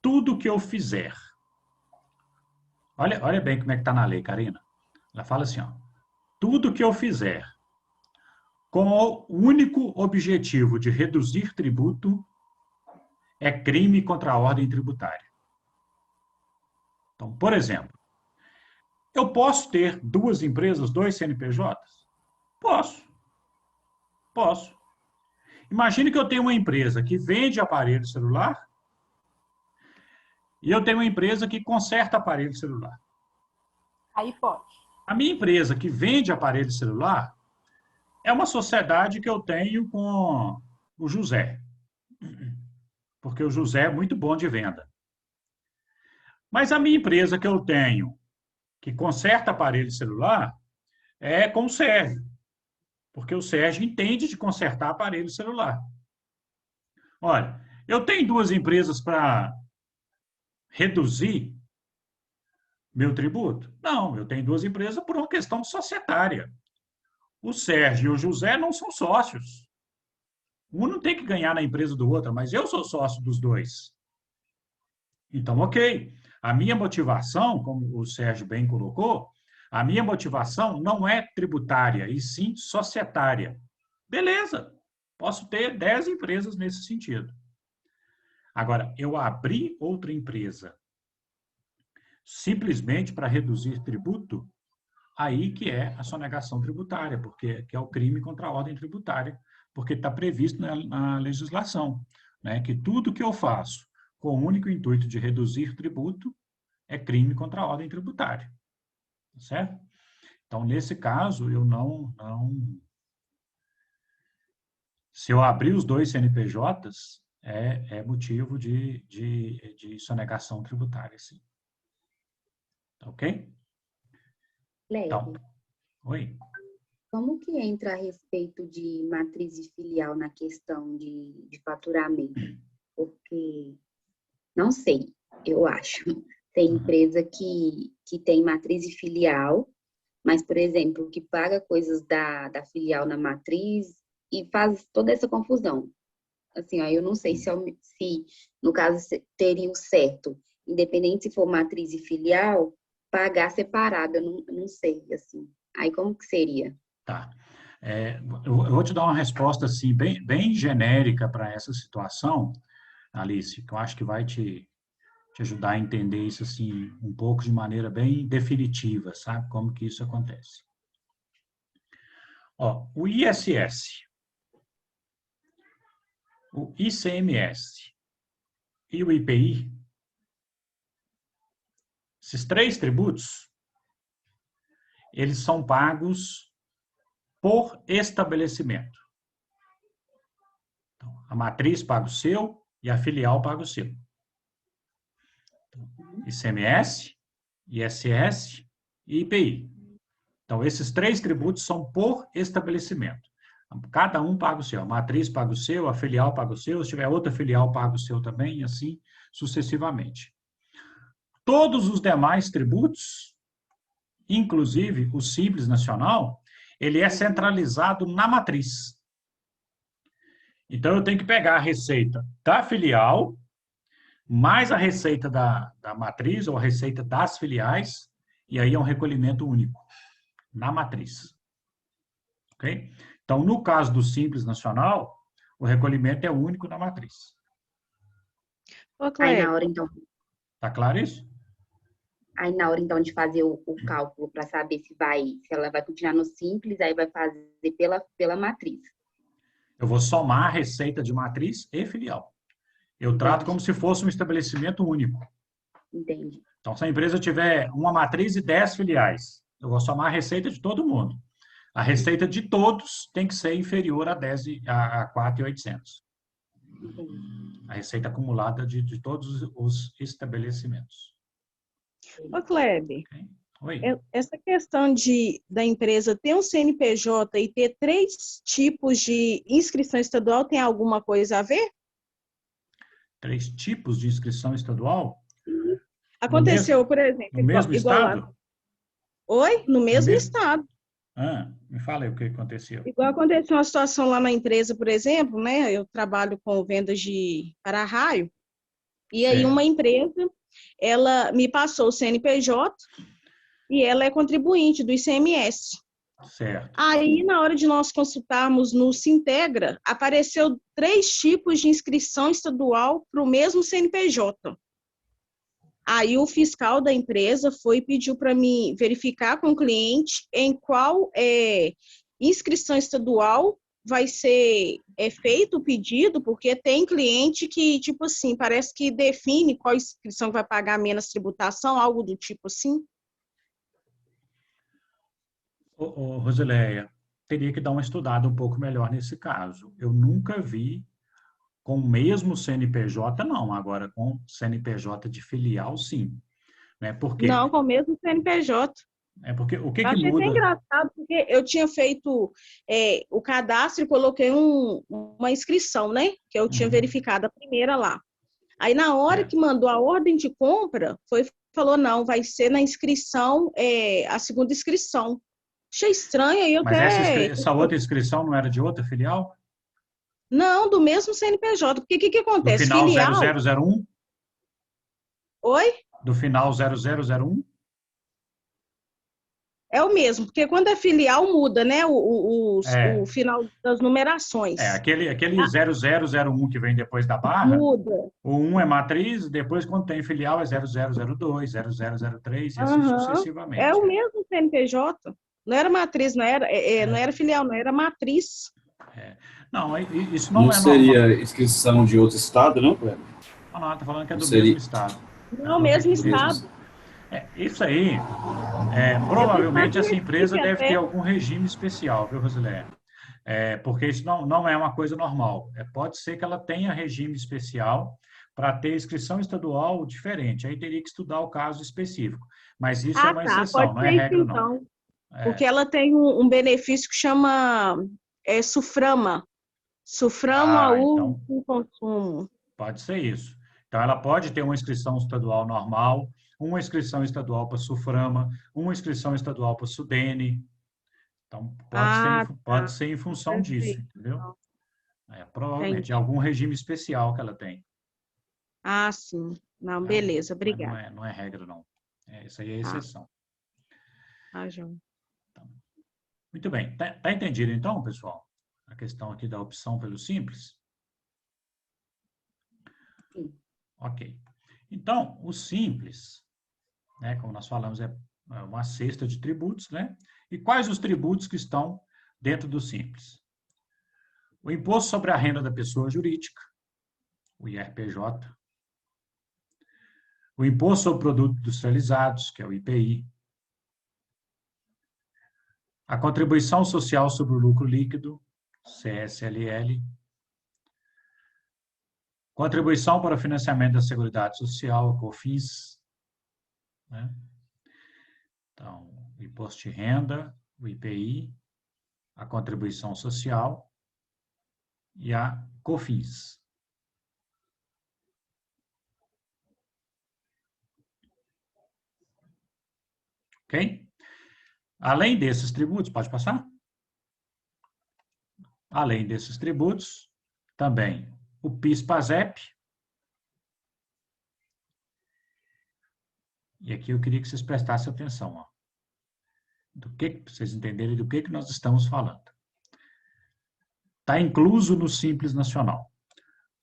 tudo que eu fizer, olha bem como é que está na lei, Karina. Ela fala assim, ó, tudo que eu fizer com o único objetivo de reduzir tributo é crime contra a ordem tributária. Então, por exemplo, eu posso ter duas empresas, 2 CNPJs? Posso. Imagine que eu tenho uma empresa que vende aparelho celular e eu tenho uma empresa que conserta aparelho celular. Aí pode. A minha empresa que vende aparelho celular é uma sociedade que eu tenho com o José. Porque o José é muito bom de venda. Mas a minha empresa que eu tenho, que conserta aparelho celular, é com o Sérgio. Porque o Sérgio entende de consertar aparelho celular. Olha, eu tenho duas empresas para reduzir meu tributo? Não, eu tenho duas empresas por uma questão societária. O Sérgio e o José não são sócios. Um não tem que ganhar na empresa do outro, mas eu sou sócio dos dois. Então, ok. A minha motivação, como o Sérgio bem colocou, a minha motivação não é tributária, e sim societária. Beleza, posso ter 10 empresas nesse sentido. Agora, eu abri outra empresa simplesmente para reduzir tributo, aí que é a sonegação tributária, porque que é o crime contra a ordem tributária, porque está previsto na legislação, né, que tudo que eu faço com o único intuito de reduzir tributo é crime contra a ordem tributária. Certo? Então, nesse caso, eu não... Se eu abrir os 2 CNPJs, é motivo de sonegação tributária, sim. Tá ok? Então, oi. Como que entra a respeito de matriz e filial na questão de faturamento? Porque, não sei, eu acho. Tem empresa que tem matriz e filial, mas, por exemplo, que paga coisas da filial na matriz e faz toda essa confusão. Assim, ó, eu não sei se no caso, teria o certo. Independente se for matriz e filial, pagar separado, eu não sei, assim. Aí como que seria? Tá. Eu vou te dar uma resposta, assim, bem genérica para essa situação, Alice, que eu acho que vai te ajudar a entender isso, assim, um pouco de maneira bem definitiva, sabe? Como que isso acontece. Ó, o ISS, o ICMS e o IPI, esses 3 tributos, eles são pagos por estabelecimento. Então, a matriz paga o seu e a filial paga o seu. ICMS, ISS e IPI. Então, esses 3 tributos são por estabelecimento. Cada um paga o seu. A matriz paga o seu, a filial paga o seu, se tiver outra filial, paga o seu também, e assim sucessivamente. Todos os demais tributos, inclusive o Simples Nacional, ele é centralizado na matriz. Então, eu tenho que pegar a receita da filial, mais a receita da matriz, ou a receita das filiais, e aí é um recolhimento único, na matriz. Ok? Então, no caso do Simples Nacional, o recolhimento é único na matriz. Aí na hora, então... Tá claro isso? Aí na hora, então, de fazer o cálculo para saber se ela vai continuar no Simples, aí vai fazer pela matriz. Eu vou somar a receita de matriz e filial. Eu trato como se fosse um estabelecimento único. Entendi. Então, se a empresa tiver uma matriz e 10 filiais, eu vou somar a receita de todo mundo. A receita de todos tem que ser inferior a 4.800. A receita acumulada de todos os estabelecimentos. Ô, Kleber, Oi. Essa questão da empresa ter um CNPJ e ter 3 tipos de inscrição estadual tem alguma coisa a ver? 3 tipos de inscrição estadual? Aconteceu, por exemplo... No mesmo estado? Oi? No mesmo estado. Me fala aí o que aconteceu. Igual aconteceu uma situação lá na empresa, por exemplo, né? Eu trabalho com vendas de para-raio, e aí uma empresa, ela me passou o CNPJ e ela é contribuinte do ICMS. Certo. Aí, na hora de nós consultarmos no Sintegra, apareceu 3 tipos de inscrição estadual para o mesmo CNPJ. Aí o fiscal da empresa foi e pediu para mim verificar com o cliente em qual inscrição estadual vai ser feito o pedido, porque tem cliente que, tipo assim, parece que define qual inscrição vai pagar menos tributação, algo do tipo assim. Rosileia, teria que dar uma estudada um pouco melhor nesse caso. Eu nunca vi com o mesmo CNPJ, não. Agora, com CNPJ de filial, sim. Né? Porque... Não, com o mesmo CNPJ. Porque o que achei muda... até engraçado, porque eu tinha feito o cadastro e coloquei uma inscrição, né? Que eu tinha verificado a primeira lá. Aí, na hora que mandou a ordem de compra, falou, não, vai ser na inscrição, a segunda inscrição. Achei estranho, aí eu Mas essa outra inscrição não era de outra filial? Não, do mesmo CNPJ. Porque o que acontece? Do final filial... 0001? Oi? Do final 0001? É o mesmo, porque quando é filial muda, né? O final das numerações. Aquele 0001 que vem depois da barra. Muda. O 1 é matriz, depois quando tem filial é 0002, 0003 e assim sucessivamente. É o mesmo CNPJ. Não era matriz, não era filial, não era matriz. Não, isso não é normal. Não seria inscrição de outro estado, não, Cleber? Não, está falando que é do mesmo estado. Não, mesmo estado. Isso aí, provavelmente essa empresa deve ter algum regime especial, viu, Rosileia? Porque isso não é uma coisa normal. Pode ser que ela tenha regime especial para ter inscrição estadual diferente. Aí teria que estudar o caso específico. Mas isso é uma exceção, não é regra, não. Então. Porque ela tem um benefício que chama SUFRAMA. SUFRAMA com consumo. Pode ser isso. Então, ela pode ter uma inscrição estadual normal, uma inscrição estadual para SUFRAMA, uma inscrição estadual para SUDENE. Então, pode ser em função disso, entendeu? Provavelmente, algum regime especial que ela tem. Sim. Não, beleza, obrigada. Não é regra, não. Essa aí é a exceção. João. Muito bem. Tá entendido, então, pessoal? A questão aqui da opção pelo simples? Sim. Ok. Então, o simples, né, como nós falamos, é uma cesta de tributos, né? E quais os tributos que estão dentro do simples? O imposto sobre a renda da pessoa jurídica, o IRPJ. O imposto sobre produtos industrializados, que é o IPI. A contribuição social sobre o lucro líquido, CSLL. Contribuição para o financiamento da Seguridade Social, COFINS. Né? Então, o imposto de renda, o IPI, a contribuição social e a COFINS. Ok? Além desses tributos, pode passar? Além desses tributos, também o PIS/PASEP. E aqui eu queria que vocês prestassem atenção, ó, para vocês entenderem do que nós estamos falando. Está incluso no Simples Nacional.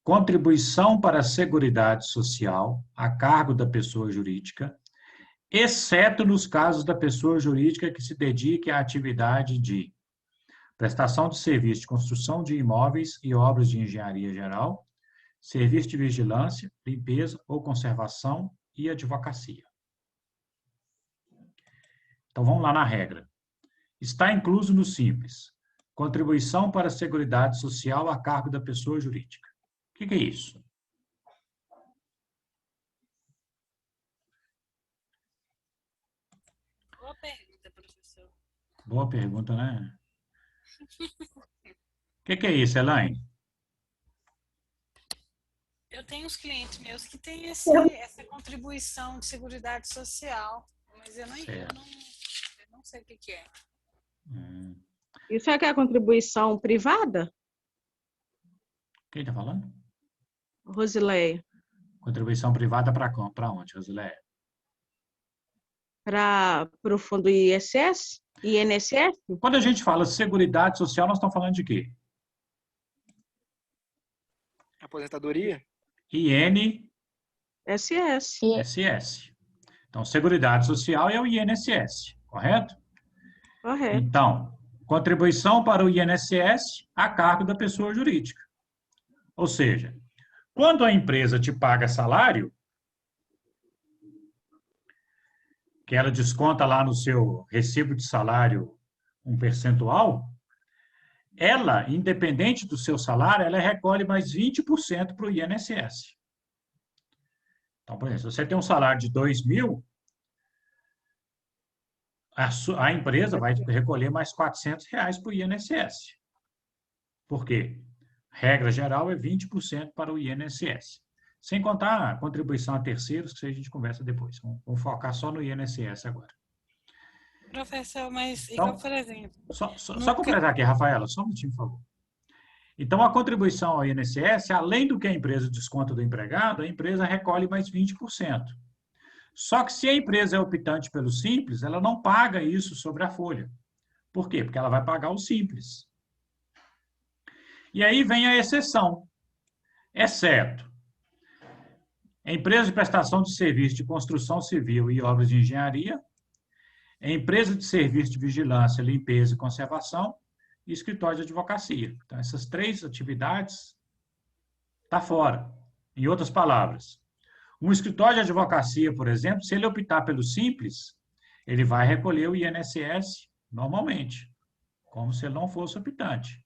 Contribuição para a Seguridade Social a cargo da pessoa jurídica, exceto nos casos da pessoa jurídica que se dedique à atividade de prestação de serviço de construção de imóveis e obras de engenharia geral, serviço de vigilância, limpeza ou conservação e advocacia. Então, vamos lá na regra. Está incluso no Simples. Contribuição para a Seguridade Social a cargo da pessoa jurídica. O que é isso? Boa pergunta, professor. Boa pergunta, né? O que é isso, Elaine? Eu tenho uns clientes meus que têm essa contribuição de seguridade social, mas eu não sei o que é. Isso é que é a contribuição privada? Quem está falando? Rosileia. Contribuição privada para onde, Rosileia? Para o fundo ISS? INSS? Quando a gente fala Seguridade Social, nós estamos falando de quê? Aposentadoria? INSS. Então, Seguridade Social é o INSS, correto? Correto. Então, contribuição para o INSS a cargo da pessoa jurídica. Ou seja, quando a empresa te paga salário, que ela desconta lá no seu recibo de salário um percentual, ela, independente do seu salário, ela recolhe mais 20% para o INSS. Então, por exemplo, se você tem um salário de 2.000, a empresa vai recolher mais R$400 para o INSS. Por quê? Regra geral é 20% para o INSS. Sem contar a contribuição a terceiros, que a gente conversa depois. Vamos focar só no INSS agora. Professor, mas então, igual, por exemplo... Só completar aqui, Rafaela, só um minutinho, por favor. Então, a contribuição ao INSS, além do que a empresa desconta do empregado, a empresa recolhe mais 20%. Só que se a empresa é optante pelo Simples, ela não paga isso sobre a folha. Por quê? Porque ela vai pagar o Simples. E aí vem a exceção. Exceto empresa de prestação de serviço de construção civil e obras de engenharia, empresa de serviço de vigilância, limpeza e conservação e escritório de advocacia. Então, essas três atividades estão fora. Em outras palavras, um escritório de advocacia, por exemplo, se ele optar pelo Simples, ele vai recolher o INSS normalmente, como se ele não fosse optante.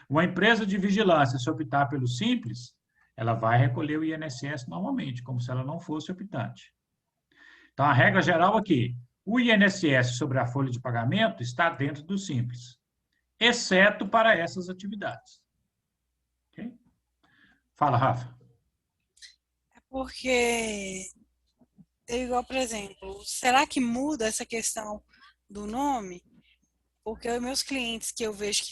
Uma empresa de vigilância, se optar pelo Simples, ela vai recolher o INSS normalmente, como se ela não fosse optante. Então, a regra geral aqui, o INSS sobre a folha de pagamento está dentro do Simples, exceto para essas atividades. Okay? Fala, Rafa. É porque, igual, por exemplo, será que muda essa questão do nome? Porque os meus clientes que eu vejo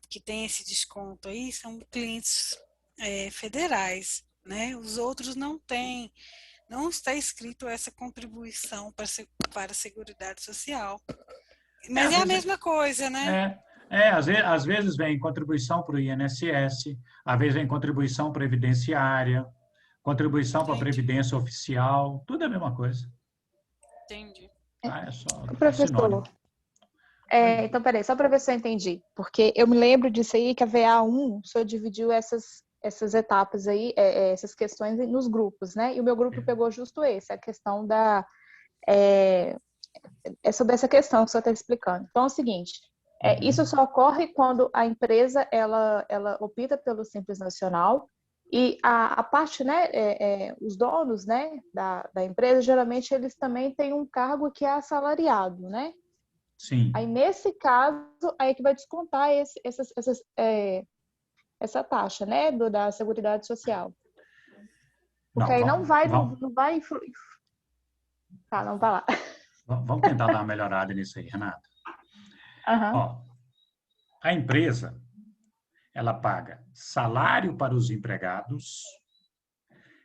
que tem esse desconto aí são clientes federais, né? Os outros não têm não está escrito essa contribuição para a Seguridade Social. Mas é a mesma coisa, né? Às vezes vem contribuição para o INSS, às vezes vem contribuição previdenciária, contribuição para a Previdência Oficial, tudo é a mesma coisa. Entendi. É só professor, então, peraí, só para ver se eu entendi. Porque eu me lembro disso aí, que a VA1, o senhor dividiu essas etapas aí, essas questões nos grupos, né? E o meu grupo pegou justo esse, a questão é sobre essa questão que o senhor está explicando. Então, é o seguinte, isso só ocorre quando a empresa, ela opta pelo Simples Nacional, e a parte, né, os donos, né, da empresa, geralmente eles também têm um cargo que é assalariado, né? Sim. Aí, nesse caso, aí que vai descontar essa taxa, né, da Seguridade Social. Porque aí não vai... Tá, não vai lá. Vamos tentar dar uma melhorada nisso aí, Renata. Ó, a empresa, ela paga salário para os empregados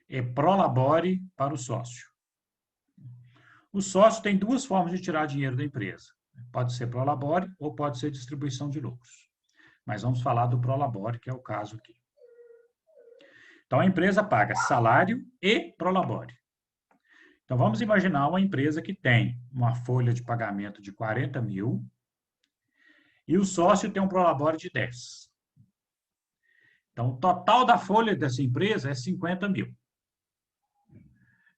e prolabore para o sócio. O sócio tem duas formas de tirar dinheiro da empresa. Pode ser prolabore ou pode ser distribuição de lucros. Mas vamos falar do prolabore, que é o caso aqui. Então, a empresa paga salário e prolabore. Então, vamos imaginar uma empresa que tem uma folha de pagamento de 40 mil e o sócio tem um prolabore de 10. Então, o total da folha dessa empresa é 50 mil.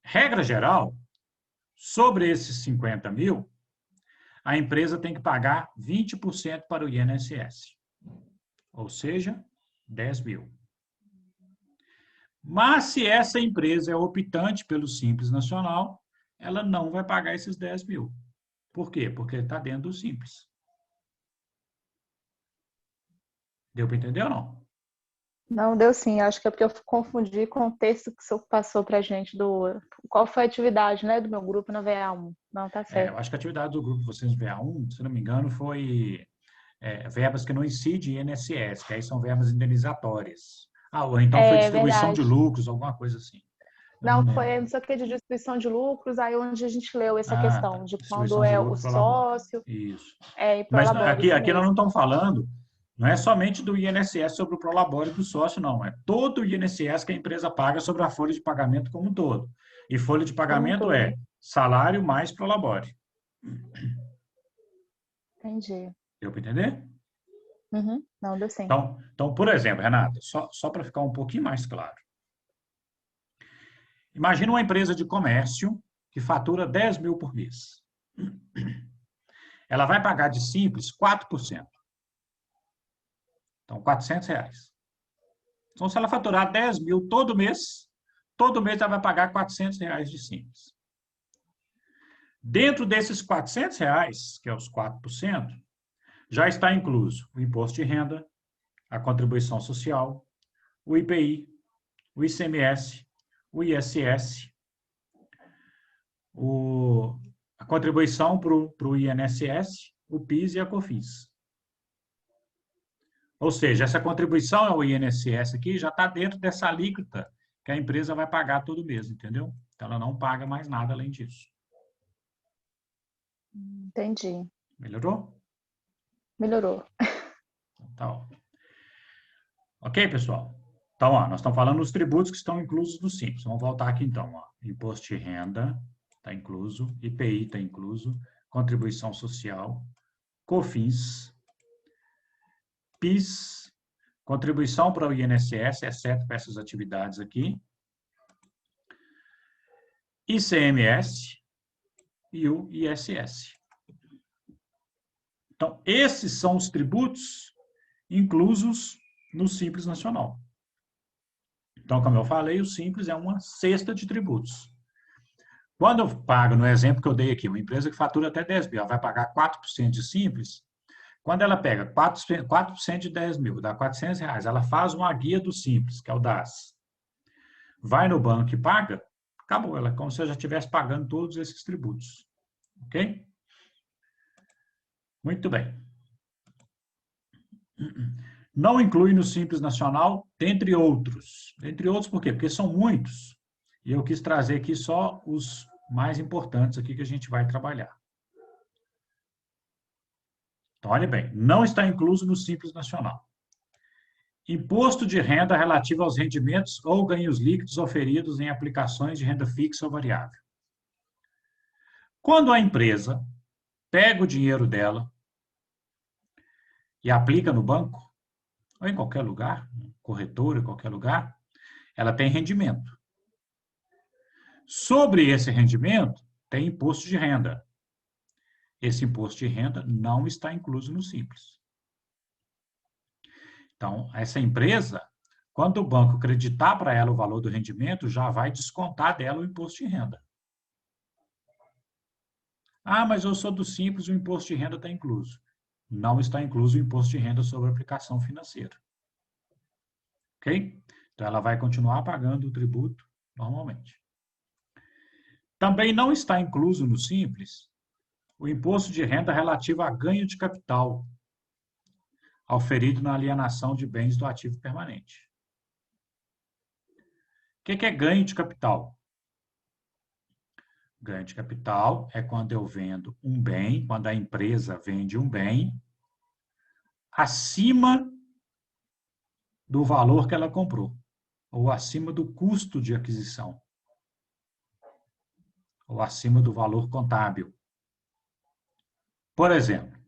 Regra geral, sobre esses 50 mil, a empresa tem que pagar 20% para o INSS. Ou seja, 10 mil. Mas se essa empresa é optante pelo Simples Nacional, ela não vai pagar esses 10 mil. Por quê? Porque está dentro do Simples. Deu para entender ou não? Não, deu sim. Acho que é porque eu confundi com o texto que o senhor passou para a gente qual foi a atividade, né, do meu grupo na VA1. Não, tá certo. Eu acho que a atividade do grupo de vocês no VA1, se não me engano, foi verbas que não incidem INSS, que aí são verbas indenizatórias. Ou então foi distribuição de lucros, alguma coisa assim. Não, foi não sei o que de distribuição de lucros, aí onde a gente leu essa questão de quando é o sócio. Isso. E mas aqui nós não estamos falando, não é somente do INSS sobre o prolabore do sócio, não. É todo o INSS que a empresa paga sobre a folha de pagamento como um todo. E folha de pagamento é salário mais prolabore. Entendi. Deu para entender? Não, deu sim. Então, por exemplo, Renata, só para ficar um pouquinho mais claro. Imagina uma empresa de comércio que fatura 10 mil por mês. Ela vai pagar de Simples 4%. Então, R$400. Então, se ela faturar 10 mil todo mês ela vai pagar R$400 de Simples. Dentro desses R$400, que é os 4%, já está incluso o imposto de renda, a contribuição social, o IPI, o ICMS, o ISS, a contribuição para o INSS, o PIS e a COFINS. Ou seja, essa contribuição ao INSS aqui já está dentro dessa alíquota que a empresa vai pagar todo mês, entendeu? Então, ela não paga mais nada além disso. Entendi. Melhorou? Melhorou. Tá, ó. Ok, pessoal? Então, ó, nós estamos falando dos tributos que estão inclusos no Simples. Vamos voltar aqui, então. Ó. Imposto de renda está incluso, IPI está incluso, contribuição social, COFINS, PIS, contribuição para o INSS, exceto para essas atividades aqui, ICMS e o ISS. Então, esses são os tributos inclusos no Simples Nacional. Então, como eu falei, o Simples é uma cesta de tributos. Quando eu pago, no exemplo que eu dei aqui, uma empresa que fatura até 10 mil, ela vai pagar 4% de Simples. Quando ela pega 4% de 10 mil, dá R$400, ela faz uma guia do Simples, que é o DAS. Vai no banco e paga, acabou. Ela é como se ela já estivesse pagando todos esses tributos. Ok? Muito bem. Não inclui no Simples Nacional, dentre outros. Dentre outros por quê? Porque são muitos. E eu quis trazer aqui só os mais importantes aqui que a gente vai trabalhar. Então, olha bem, não está incluso no Simples Nacional. Imposto de renda relativo aos rendimentos ou ganhos líquidos oferidos em aplicações de renda fixa ou variável. Quando a empresa pega o dinheiro dela e aplica no banco, ou em qualquer lugar, corretora, em qualquer lugar, ela tem rendimento. Sobre esse rendimento, tem imposto de renda. Esse imposto de renda não está incluso no Simples. Então, essa empresa, quando o banco acreditar para ela o valor do rendimento, já vai descontar dela o imposto de renda. Ah, mas eu sou do Simples, o imposto de renda está incluso. Não está incluso o imposto de renda sobre a aplicação financeira. Ok? Então, ela vai continuar pagando o tributo normalmente. Também não está incluso no Simples o imposto de renda relativo a ganho de capital, auferido na alienação de bens do ativo permanente. O que é ganho de capital? Ganho de capital é quando eu vendo um bem, quando a empresa vende um bem, acima do valor que ela comprou, ou acima do custo de aquisição, ou acima do valor contábil. Por exemplo,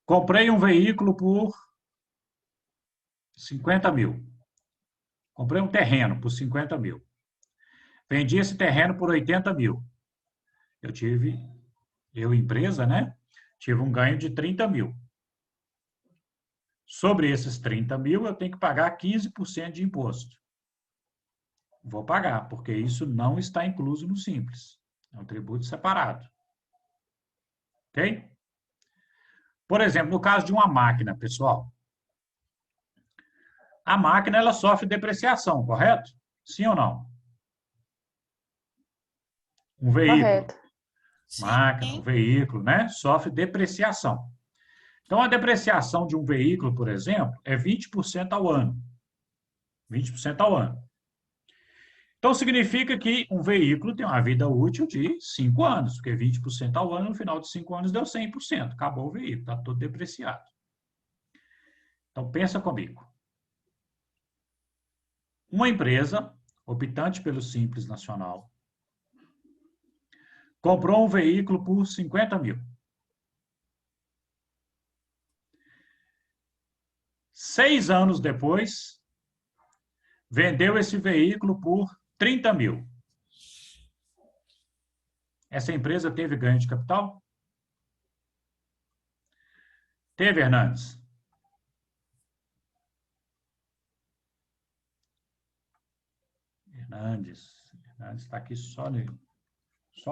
comprei um veículo por 50 mil. Comprei um terreno por 50 mil. Vendi esse terreno por 80 mil. Eu, empresa, né? Tive um ganho de 30 mil. Sobre esses 30 mil, eu tenho que pagar 15% de imposto. Vou pagar, porque isso não está incluso no Simples. É um tributo separado. Ok? Por exemplo, no caso de uma máquina, pessoal. A máquina, ela sofre depreciação, correto? Sim ou não? Um veículo. Correto. Máquina, um veículo, né? Sofre depreciação. Então, a depreciação de um veículo, por exemplo, é 20% ao ano. 20% ao ano. Então, significa que um veículo tem uma vida útil de 5 anos, porque 20% ao ano, no final de 5 anos, deu 100%. Acabou o veículo, está todo depreciado. Então, pensa comigo. Uma empresa, optante pelo Simples Nacional, comprou um veículo por 50 mil. 6 anos depois, vendeu esse veículo por 30 mil. Essa empresa teve ganho de capital? Teve, Hernandes? Hernandes está aqui só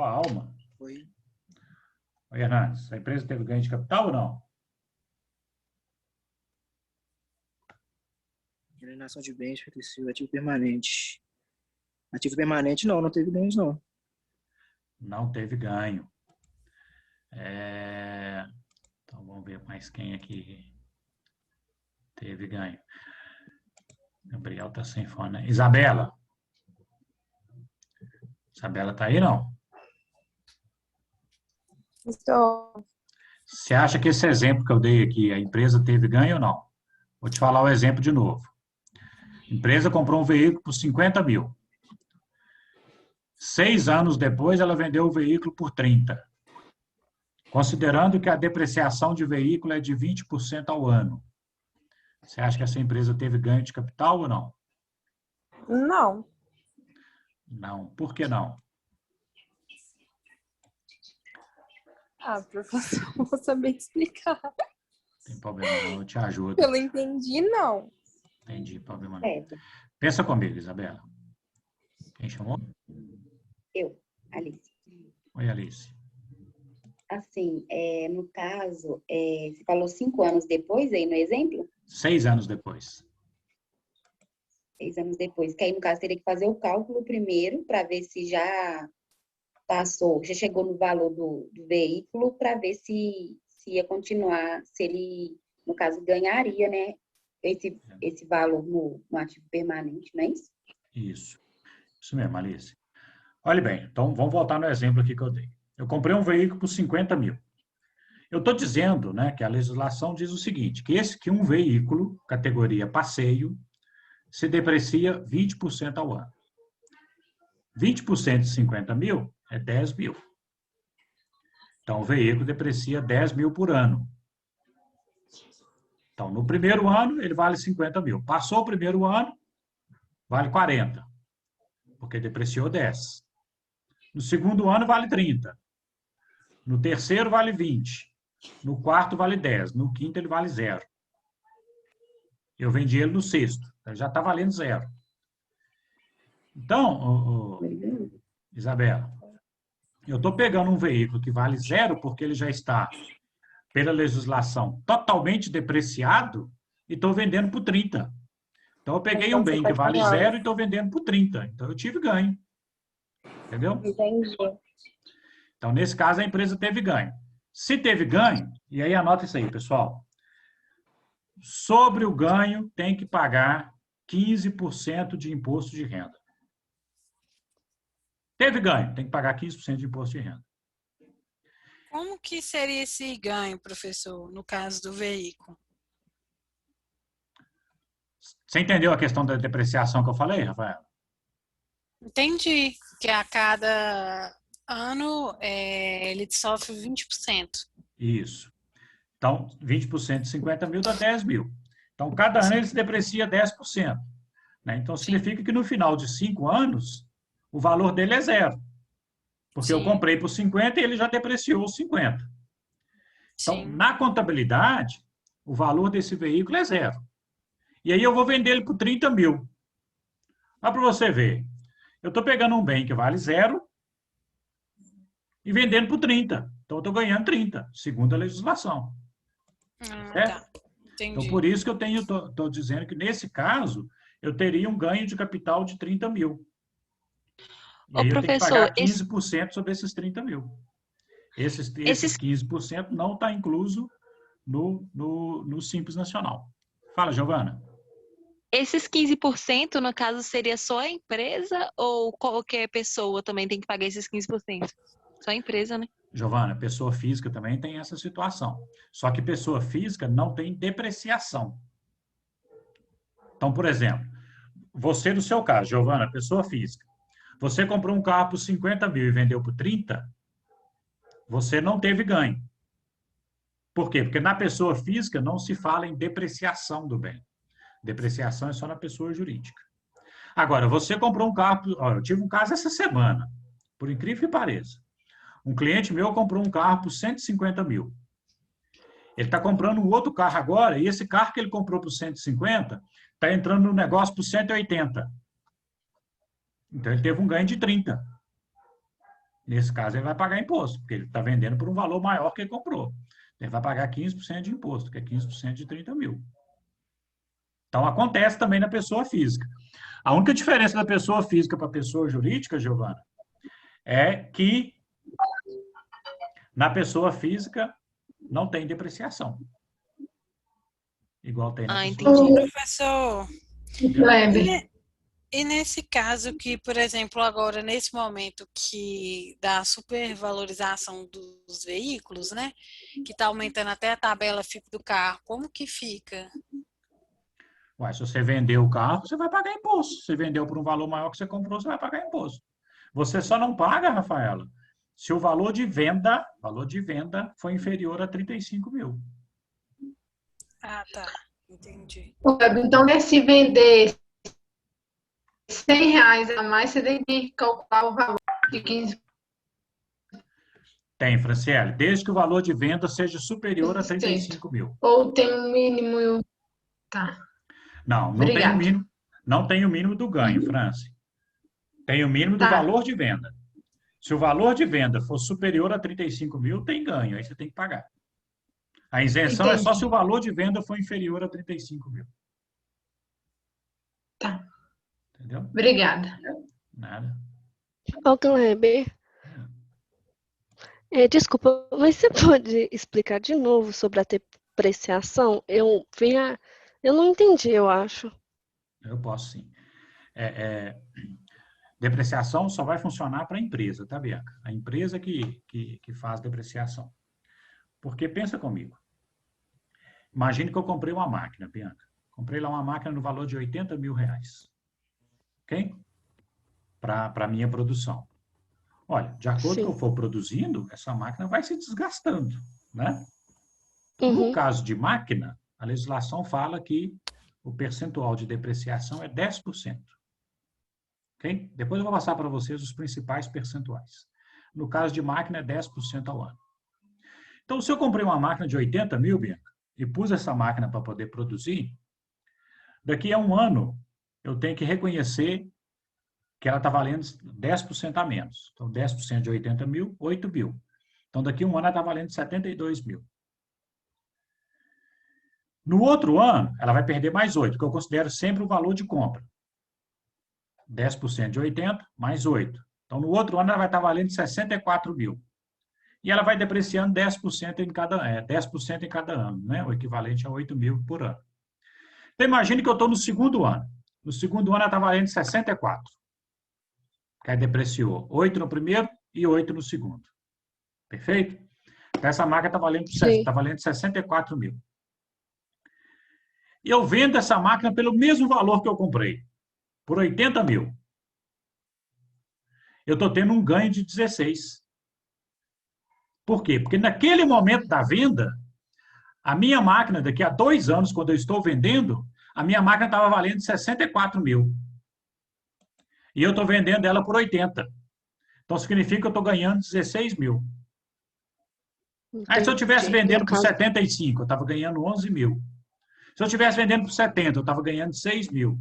a alma. Oi. Oi, Hernandes, a empresa teve ganho de capital ou não? Alienação de bens pertenceu ativo permanente. Ativo permanente não teve ganhos não. Não teve ganho. Então, vamos ver mais quem aqui teve ganho. Gabriel está sem fone, né? Isabela. Isabela está aí, não? Estou. Você acha que esse exemplo que eu dei aqui, a empresa teve ganho ou não? Vou te falar o exemplo de novo. A empresa comprou um veículo por 50 mil. 6 anos depois, ela vendeu o veículo por 30. Considerando que a depreciação de veículo é de 20% ao ano. Você acha que essa empresa teve ganho de capital ou não? Não. Não. Por que não? Professor, não vou saber te explicar. Não tem problema não, eu te ajudo. Eu não entendi, não. Entendi, problema não. Pensa comigo, Isabela. Quem chamou? Eu, Alice. Oi, Alice. Assim, no caso, você falou 5 anos depois aí no exemplo? 6 anos depois. 6 anos depois. Que aí, no caso, teria que fazer o cálculo primeiro para ver se já passou, já chegou no valor do veículo, para ver se ia continuar, se ele, no caso, ganharia, né, esse valor no ativo permanente, não é isso? Isso. Isso mesmo, Alice. Olha bem, então vamos voltar no exemplo aqui que eu dei. Eu comprei um veículo por 50 mil. Eu estou dizendo, né, que a legislação diz o seguinte, que um veículo, categoria passeio, se deprecia 20% ao ano. 20% de 50 mil é 10 mil. Então, o veículo deprecia 10 mil por ano. Então, no primeiro ano, ele vale 50 mil. Passou o primeiro ano, vale 40, porque depreciou 10. No segundo ano, vale 30. No terceiro, vale 20. No quarto, vale 10. No quinto, ele vale 0. Eu vendi ele no sexto. Ele já está valendo 0. Então, Isabela, eu estou pegando um veículo que vale 0 porque ele já está, pela legislação, totalmente depreciado e estou vendendo por 30. Então, eu peguei um bem que vale 0 e estou vendendo por 30. Então, eu tive ganho. Entendeu? Entendi. Então, nesse caso, a empresa teve ganho. Se teve ganho, e aí anota isso aí, pessoal. Sobre o ganho, tem que pagar 15% de imposto de renda. Teve ganho, tem que pagar 15% de imposto de renda. Como que seria esse ganho, professor, no caso do veículo? Você entendeu a questão da depreciação que eu falei, Rafael? Entendi que a cada ano ele sofre 20%. Isso. Então, 20% de 50 mil dá 10 mil. Então, cada ano ele se deprecia 10%. Né? Então, significa que no final de 5 anos, o valor dele é 0. Porque eu comprei por 50 e ele já depreciou os 50. Então, na contabilidade, o valor desse veículo é 0. E aí eu vou vender ele por 30 mil. Olha para você ver. Eu estou pegando um bem que vale 0 e vendendo por 30. Então, eu estou ganhando 30, segundo a legislação. Tá. Então, por isso que eu estou dizendo que, nesse caso, eu teria um ganho de capital de 30 mil. E aí eu tenho que pagar 15% sobre esses 30 mil. Esses 15% não está incluso no Simples Nacional. Fala, Giovana. Esses 15%, no caso, seria só a empresa ou qualquer pessoa também tem que pagar esses 15%? Só a empresa, né? Giovana, pessoa física também tem essa situação. Só que pessoa física não tem depreciação. Então, por exemplo, você, no seu caso, Giovana, pessoa física, você comprou um carro por 50 mil e vendeu por 30, você não teve ganho. Por quê? Porque na pessoa física não se fala em depreciação do bem. Depreciação é só na pessoa jurídica. Agora, você comprou um carro... Ó, eu tive um caso essa semana, por incrível que pareça. Um cliente meu comprou um carro por 150 mil. Ele está comprando um outro carro agora, e esse carro que ele comprou por 150 está entrando no negócio por 180. Então, ele teve um ganho de 30. Nesse caso, ele vai pagar imposto, porque ele está vendendo por um valor maior que ele comprou. Ele vai pagar 15% de imposto, que é 15% de 30 mil. Então, acontece também na pessoa física. A única diferença da pessoa física para a pessoa jurídica, Giovana, é que na pessoa física não tem depreciação. Igual tem na pessoa física. Professor, e nesse caso que, por exemplo, agora, nesse momento que da supervalorização dos veículos, né, que está aumentando até a tabela FIP do carro, como que fica? Ué, se você vender o carro, você vai pagar imposto. Se você vendeu por um valor maior que você comprou, você vai pagar imposto. Você só não paga, Rafaela, se o valor de venda foi inferior a 35 mil. Ah, tá. Entendi. Então, se vender R$100 a mais, você tem que calcular o valor de 15%. Tem, Franciele, desde que o valor de venda seja superior a 35 mil. Ou tem um mínimo... Tá. Não tem o mínimo do ganho, Franci. Tem o mínimo do valor de venda. Se o valor de venda for superior a 35 mil, tem ganho, aí você tem que pagar. A isenção é só se o valor de venda for inferior a 35 mil. Tá. Entendeu? Obrigada. Nada. Ô, Kleber. Desculpa, mas você pode explicar de novo sobre a depreciação? Eu não entendi, eu acho. Eu posso sim. Depreciação só vai funcionar para a empresa, tá, Bianca? A empresa que faz depreciação. Porque pensa comigo. Imagine que eu comprei uma máquina, Bianca. Comprei lá uma máquina no valor de R$80 mil. Ok? Para a minha produção. Olha, de acordo com o que eu for produzindo, essa máquina vai se desgastando, né? No caso de máquina, a legislação fala que o percentual de depreciação é 10%. Ok? Depois eu vou passar para vocês os principais percentuais. No caso de máquina, é 10% ao ano. Então, se eu comprei uma máquina de 80 mil, Bianca, e pus essa máquina para poder produzir, daqui a um ano, eu tenho que reconhecer que ela está valendo 10% a menos. Então, 10% de 80 mil, 8 mil. Então, daqui a um ano, ela está valendo 72 mil. No outro ano, ela vai perder mais 8, que eu considero sempre o valor de compra. 10% de 80, mais 8. Então, no outro ano, ela vai estar valendo 64 mil. E ela vai depreciando 10% em cada ano, né? O equivalente a 8 mil por ano. Então, imagine que eu estou no segundo ano. No segundo ano, ela está valendo 64. Que aí depreciou 8 no primeiro e 8 no segundo. Perfeito? Então, essa máquina está valendo 64 mil. E eu vendo essa máquina pelo mesmo valor que eu comprei, por 80 mil. Eu estou tendo um ganho de 16. Por quê? Porque naquele momento da venda, a minha máquina, daqui a 2 anos, quando eu estou vendendo, a minha máquina estava valendo 64 mil. E eu estou vendendo ela por 80. Então, significa que eu estou ganhando 16 mil. Aí, se eu estivesse vendendo por 75, eu estava ganhando 11 mil. Se eu estivesse vendendo por 70, eu estava ganhando 6 mil.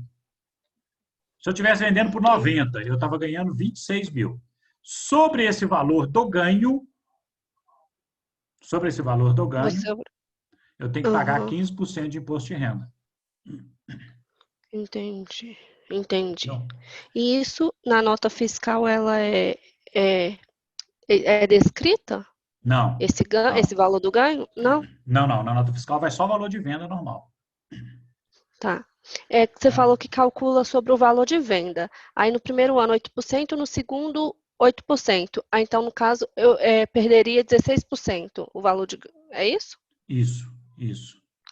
Se eu estivesse vendendo por 90, eu estava ganhando 26 mil. Sobre esse valor do ganho, eu tenho que pagar 15% de imposto de renda. Entendi. E isso, na nota fiscal, ela é descrita? Não. Esse valor do ganho? Não? Não. Na nota fiscal vai só o valor de venda normal. Tá. Você falou que calcula sobre o valor de venda. Aí no primeiro ano 8%, no segundo 8%. Aí então, no caso, eu perderia 16% o valor de... É isso? Isso.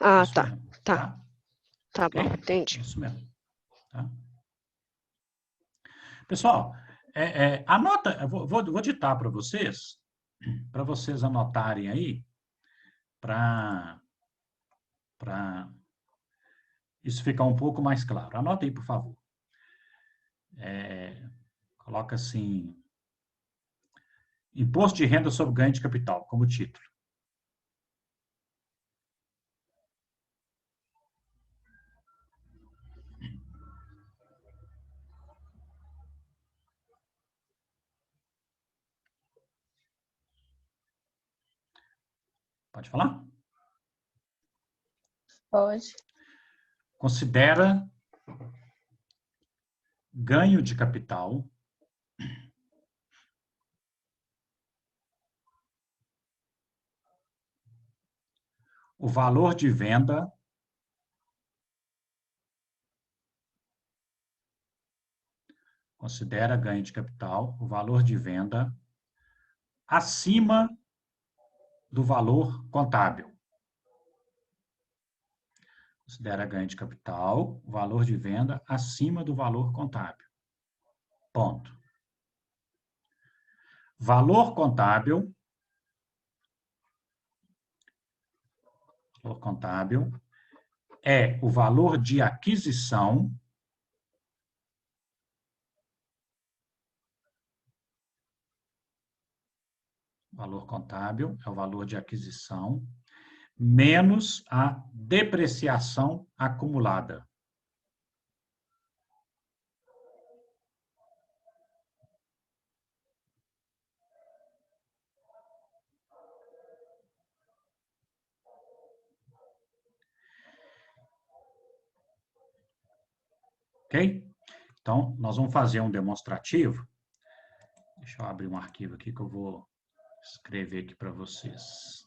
Ah, isso tá. Mesmo, tá. Tá okay? bom, entendi. Isso mesmo. Tá? Pessoal, anota, eu vou ditar para vocês anotarem aí, para isso ficar um pouco mais claro. Anota aí, por favor. Coloca assim, Imposto de Renda sobre Ganho de Capital, como título. Pode falar? Pode. Considera ganho de capital o valor de venda acima do valor contábil. Considera ganho de capital o valor de venda acima do valor contábil. Ponto. Valor contábil é o valor de aquisição menos a depreciação acumulada. Ok? Então, nós vamos fazer um demonstrativo. Deixa eu abrir um arquivo aqui que eu vou escrever aqui para vocês.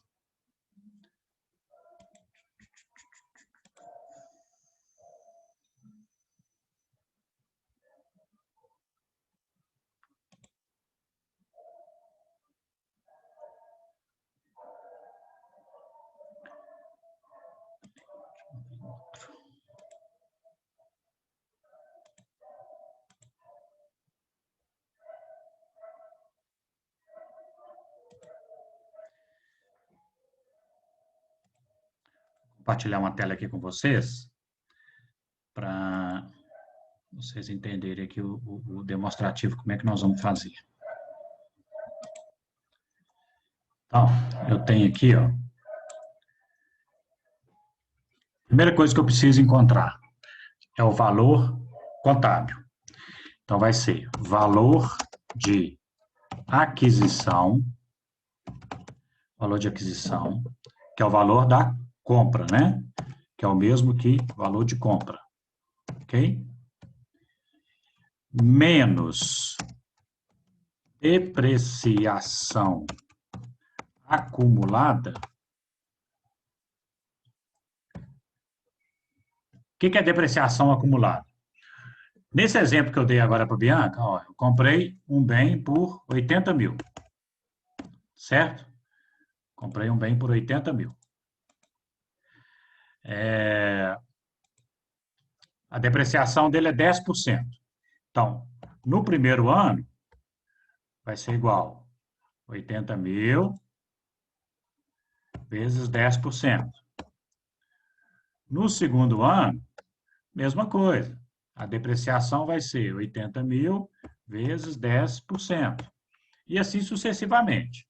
compartilhar uma tela aqui com vocês, para vocês entenderem aqui o demonstrativo, como é que nós vamos fazer. Então, eu tenho aqui, ó. Primeira coisa que eu preciso encontrar é o valor contábil. Então, vai ser valor de aquisição, que é o valor da compra, né? Que é o mesmo que valor de compra, ok? Menos depreciação acumulada. O que é depreciação acumulada? Nesse exemplo que eu dei agora para a Bianca, ó, eu comprei um bem por 80 mil, certo? Comprei um bem por 80 mil. A depreciação dele é 10%. Então, no primeiro ano, vai ser igual 80 mil vezes 10%. No segundo ano, mesma coisa. A depreciação vai ser 80 mil vezes 10%. E assim sucessivamente.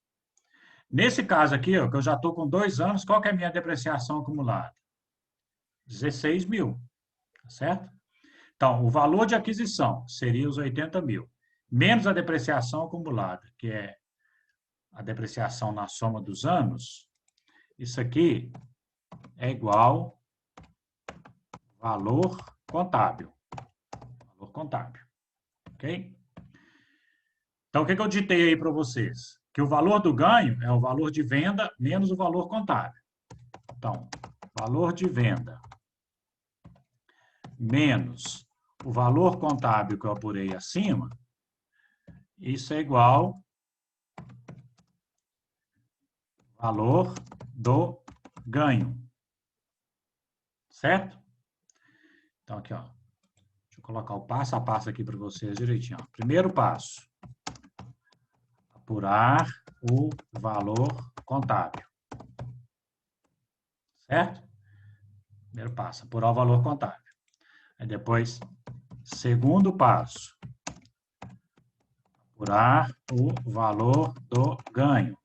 Nesse caso aqui, ó, que eu já estou com 2 anos, qual que é a minha depreciação acumulada? 16 mil, tá certo? Então, o valor de aquisição seria os 80 mil, menos a depreciação acumulada, que é a depreciação na soma dos anos. Isso aqui é igual valor contábil. Valor contábil, ok? Então, o que eu ditei aí para vocês? Que o valor do ganho é o valor de venda menos o valor contábil. Então, valor de venda menos o valor contábil que eu apurei acima, isso é igual valor do ganho. Certo? Então, aqui, ó. Deixa eu colocar o passo a passo aqui para vocês direitinho. Ó. Primeiro passo. Apurar o valor contábil. Certo? Primeiro passo, apurar o valor contábil. Aí depois, segundo passo, apurar o valor do ganho.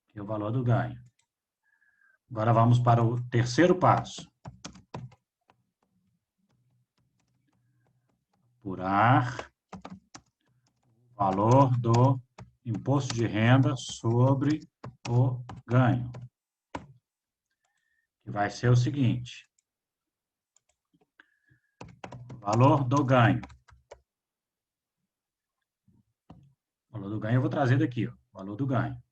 Aqui é o valor do ganho. Agora vamos para o terceiro passo. Apurar o valor do imposto de renda sobre o ganho. Que vai ser o seguinte. Valor do ganho. O valor do ganho eu vou trazer daqui, ó. Valor do ganho.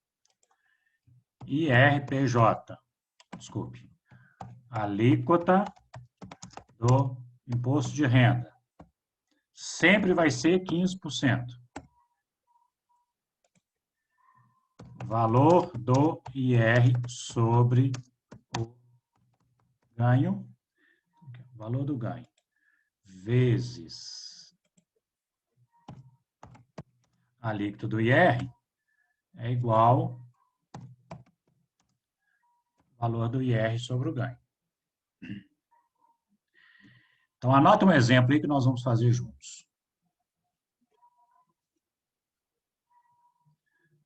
IRPJ. Desculpe. Alíquota do imposto de renda. Sempre vai ser 15%. Valor do IR sobre o ganho. Valor do ganho. Vezes a alíquota do IR é igual ao valor do IR sobre o ganho. Então, anota um exemplo aí que nós vamos fazer juntos.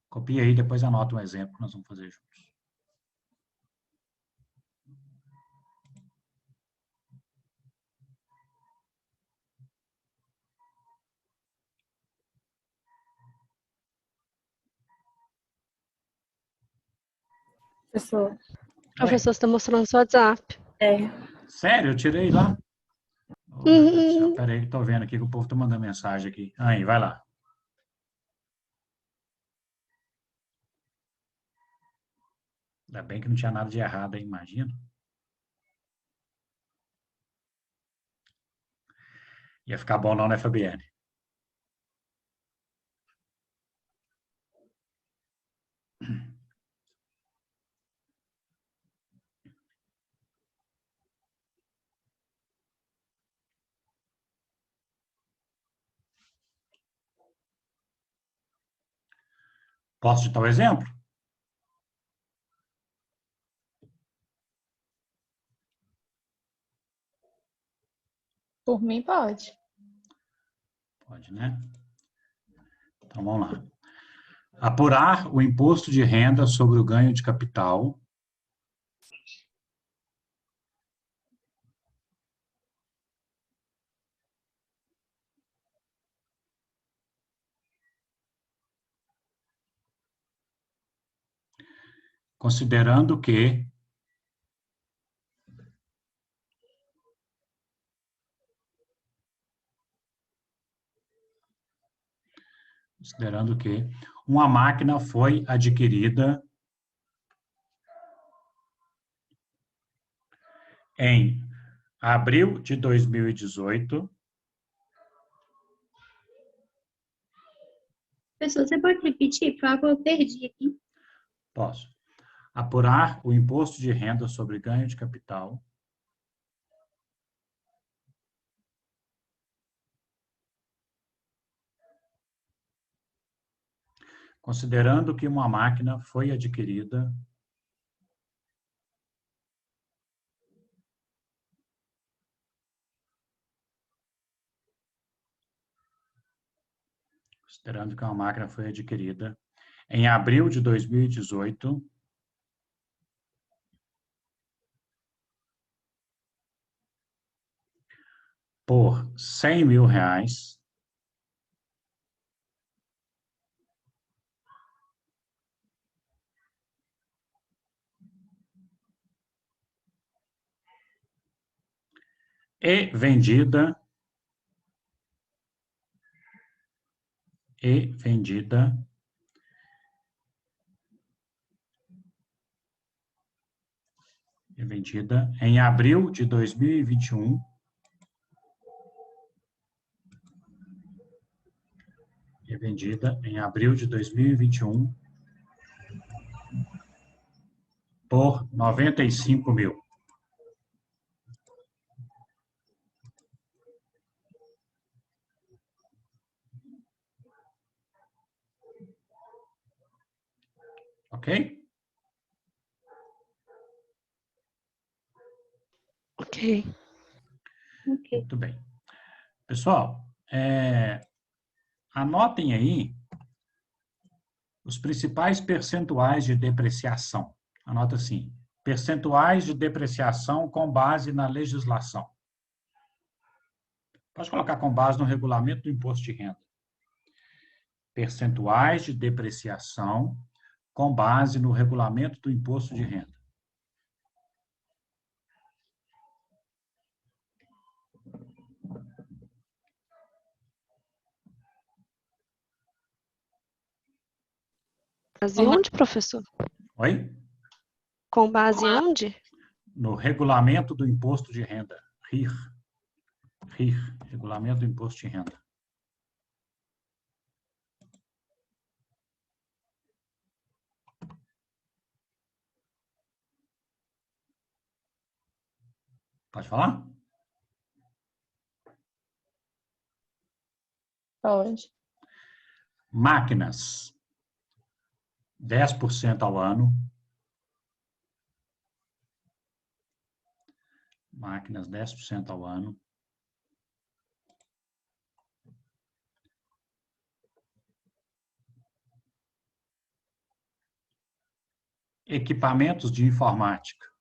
Copia aí, depois anota um exemplo que nós vamos fazer juntos. Professor, você está mostrando seu WhatsApp. Sério? Eu tirei lá? Oh, meu Deus do céu. Peraí, que estou vendo aqui que o povo está mandando mensagem aqui. Aí, vai lá. Ainda bem que não tinha nada de errado aí, imagina. Ia ficar bom não, né, Fabiane? Posso citar o exemplo? Por mim, pode. Pode, né? Então, vamos lá. Apurar o imposto de renda sobre o ganho de capital. Considerando que uma máquina foi adquirida em abril de 2018. Professor, você pode repetir, por favor? Eu perdi aqui. Posso. Apurar o imposto de renda sobre ganho de capital considerando que uma máquina foi adquirida em abril de 2018 por R$100 mil e vendida em abril de 2021 por R$95 mil. Ok? Ok. Muito bem. Pessoal, anotem aí os principais percentuais de depreciação. Anota assim, percentuais de depreciação com base na legislação. Pode colocar com base no regulamento do imposto de renda. Percentuais de depreciação com base no regulamento do imposto de renda. Base onde, professor? Oi? Com base onde? No regulamento do imposto de renda. RIR, regulamento do imposto de renda. Pode falar? Pode. Máquinas, 10% ao ano. Máquinas, 10% ao ano. Equipamentos de informática.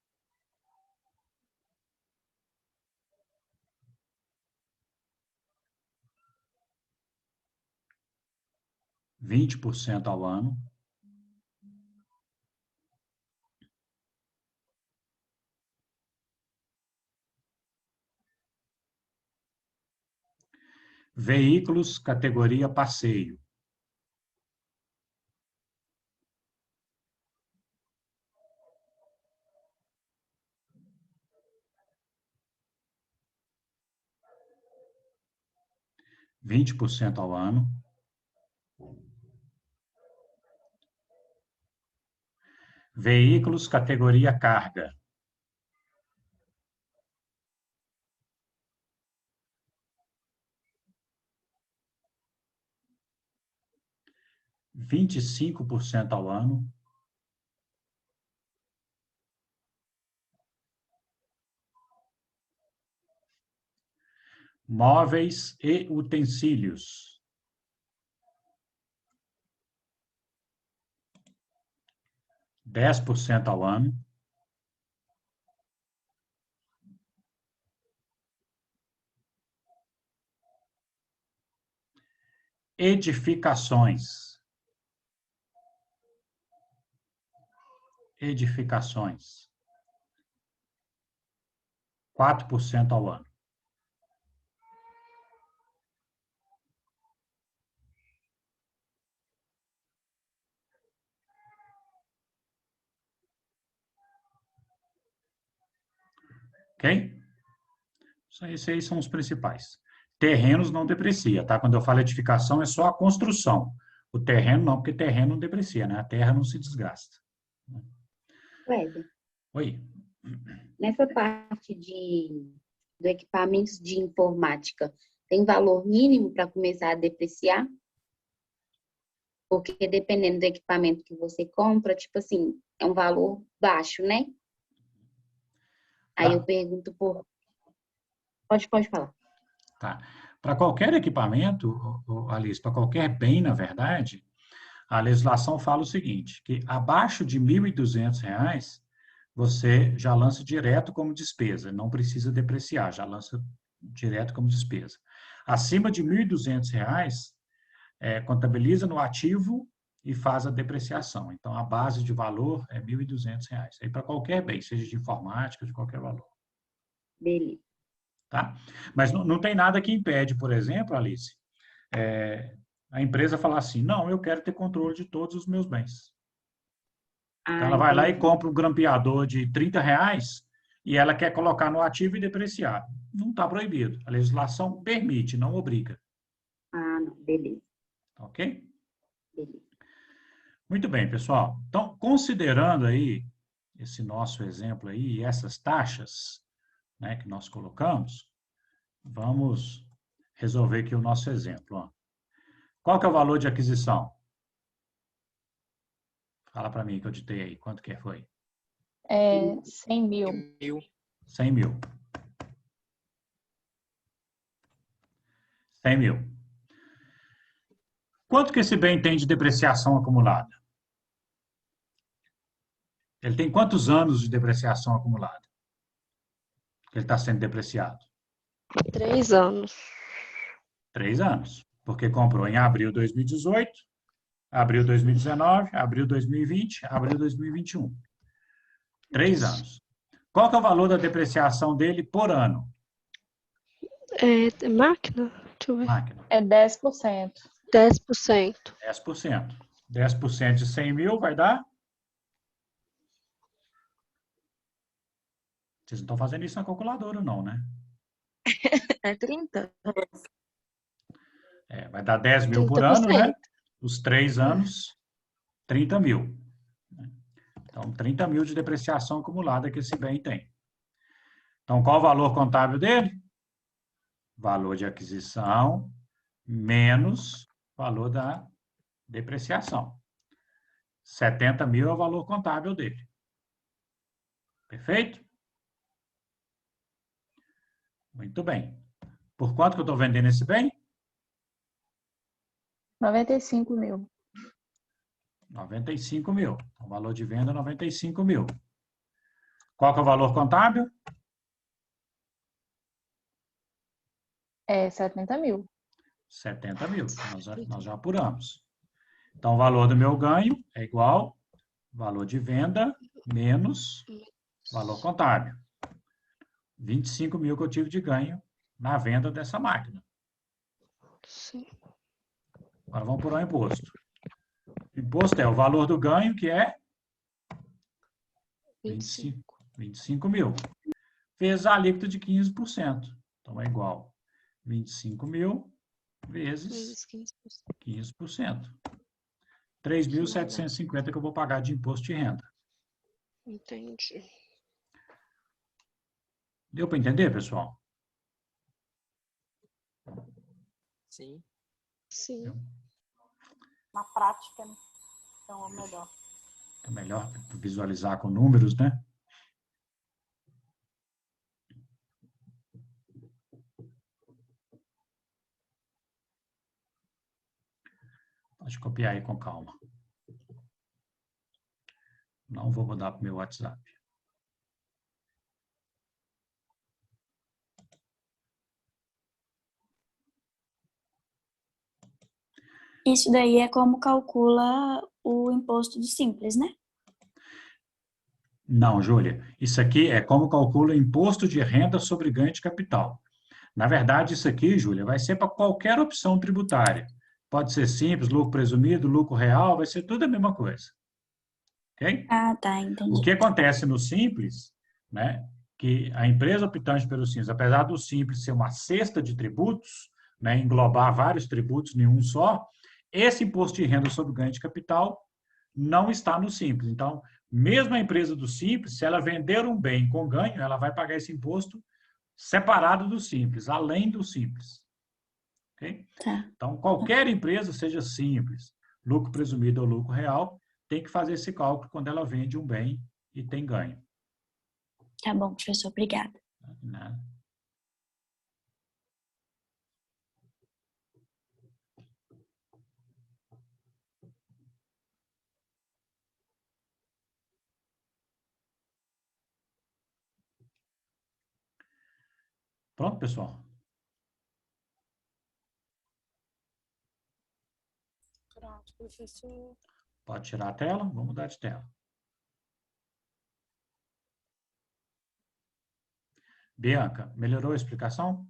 ,20% ao ano. Veículos, categoria passeio. ,20% ao ano. Veículos, categoria carga. ,25% ao ano. Móveis e utensílios. (10% ao ano). Edificações. Edificações. 4% ao ano. Ok? Esses aí são os principais. Terrenos não deprecia, tá? Quando eu falo edificação, é só a construção. O terreno não, porque terreno não deprecia, né? A terra não se desgasta. Wesley, Oi. nessa parte do equipamentos de informática, tem valor mínimo para começar a depreciar? Porque dependendo do equipamento que você compra, tipo assim, é um valor baixo, né? Aí eu pergunto por... Pode falar. Tá. Para qualquer equipamento, Alice, para qualquer bem, na verdade, a legislação fala o seguinte, que abaixo de R$ 1.200, você já lança direto como despesa, não precisa depreciar, já lança direto como despesa. Acima de R$ 1.200, contabiliza no ativo e faz a depreciação. Então, a base de valor é R$ 1.200. Aí para qualquer bem, seja de informática, de qualquer valor. Beleza. Tá? Mas não tem nada que impede, por exemplo, Alice, a empresa falar assim, não, eu quero ter controle de todos os meus bens. Então, ela vai lá e compra um grampeador de R$30 e ela quer colocar no ativo e depreciar. Não está proibido. A legislação permite, não obriga. Ah, não. Beleza. Ok? Beleza. Muito bem, pessoal. Então, considerando aí esse nosso exemplo aí e essas taxas, né, que nós colocamos, vamos resolver aqui o nosso exemplo. Ó. Qual que é o valor de aquisição? Fala para mim que eu ditei aí. Quanto que foi? 100 mil. 100 mil. 100 mil. Quanto que esse bem tem de depreciação acumulada? Ele tem quantos anos de depreciação acumulada? Ele está sendo depreciado? 3 anos. 3 anos. Porque comprou em abril de 2018, abril de 2019, abril de 2020, abril de 2021. 3 anos. Qual que é o valor da depreciação dele por ano? Máquina? Deixa eu ver. Máquina. É 10%. 10%. 10%. 10% de 100 mil vai dar? Vocês não estão fazendo isso na calculadora, não, né? É 30? Vai dar 10 mil por ano, né? Os 3 anos, 30 mil. Então, 30 mil de depreciação acumulada que esse bem tem. Então, qual o valor contábil dele? Valor de aquisição menos valor da depreciação. 70 mil é o valor contábil dele. Perfeito? Muito bem. Por quanto que eu estou vendendo esse bem? 95 mil. 95 mil. O valor de venda é 95 mil. Qual que é o valor contábil? 70 mil. 70 mil. Nós já apuramos. Então, o valor do meu ganho é igual valor de venda menos valor contábil. 25 mil que eu tive de ganho na venda dessa máquina. Sim. Agora vamos apurar o imposto. O imposto é o valor do ganho, que é 25 mil. Vezes a alíquota de 15%. Então, é igual 25 mil vezes 15%. 3.750 que eu vou pagar de imposto de renda. Entendi. Deu para entender, pessoal? Sim. Sim. Na prática, né? Então, é melhor. É melhor visualizar com números, né? copiar aí com calma. Não vou mudar para o meu WhatsApp. Isso daí é como calcula o imposto do Simples, né? Não, Júlia. Isso aqui é como calcula o imposto de renda sobre ganho de capital. Na verdade, isso aqui, Júlia, vai ser para qualquer opção tributária. Pode ser simples, lucro presumido, lucro real, vai ser tudo a mesma coisa. Ok? Ah, tá, entendi. O que acontece no Simples, né, que a empresa optante pelo Simples, apesar do Simples ser uma cesta de tributos, né, englobar vários tributos em um só, esse imposto de renda sobre ganho de capital não está no Simples. Então, mesmo a empresa do Simples, se ela vender um bem com ganho, ela vai pagar esse imposto separado do Simples, além do Simples. Okay? Tá. Então, qualquer empresa, seja Simples, lucro presumido ou lucro real, tem que fazer esse cálculo quando ela vende um bem e tem ganho. Tá bom, professor, obrigada. Nada. Pronto, pessoal? Pronto, professor. Pode tirar a tela? Vamos mudar de tela. Bianca, melhorou a explicação?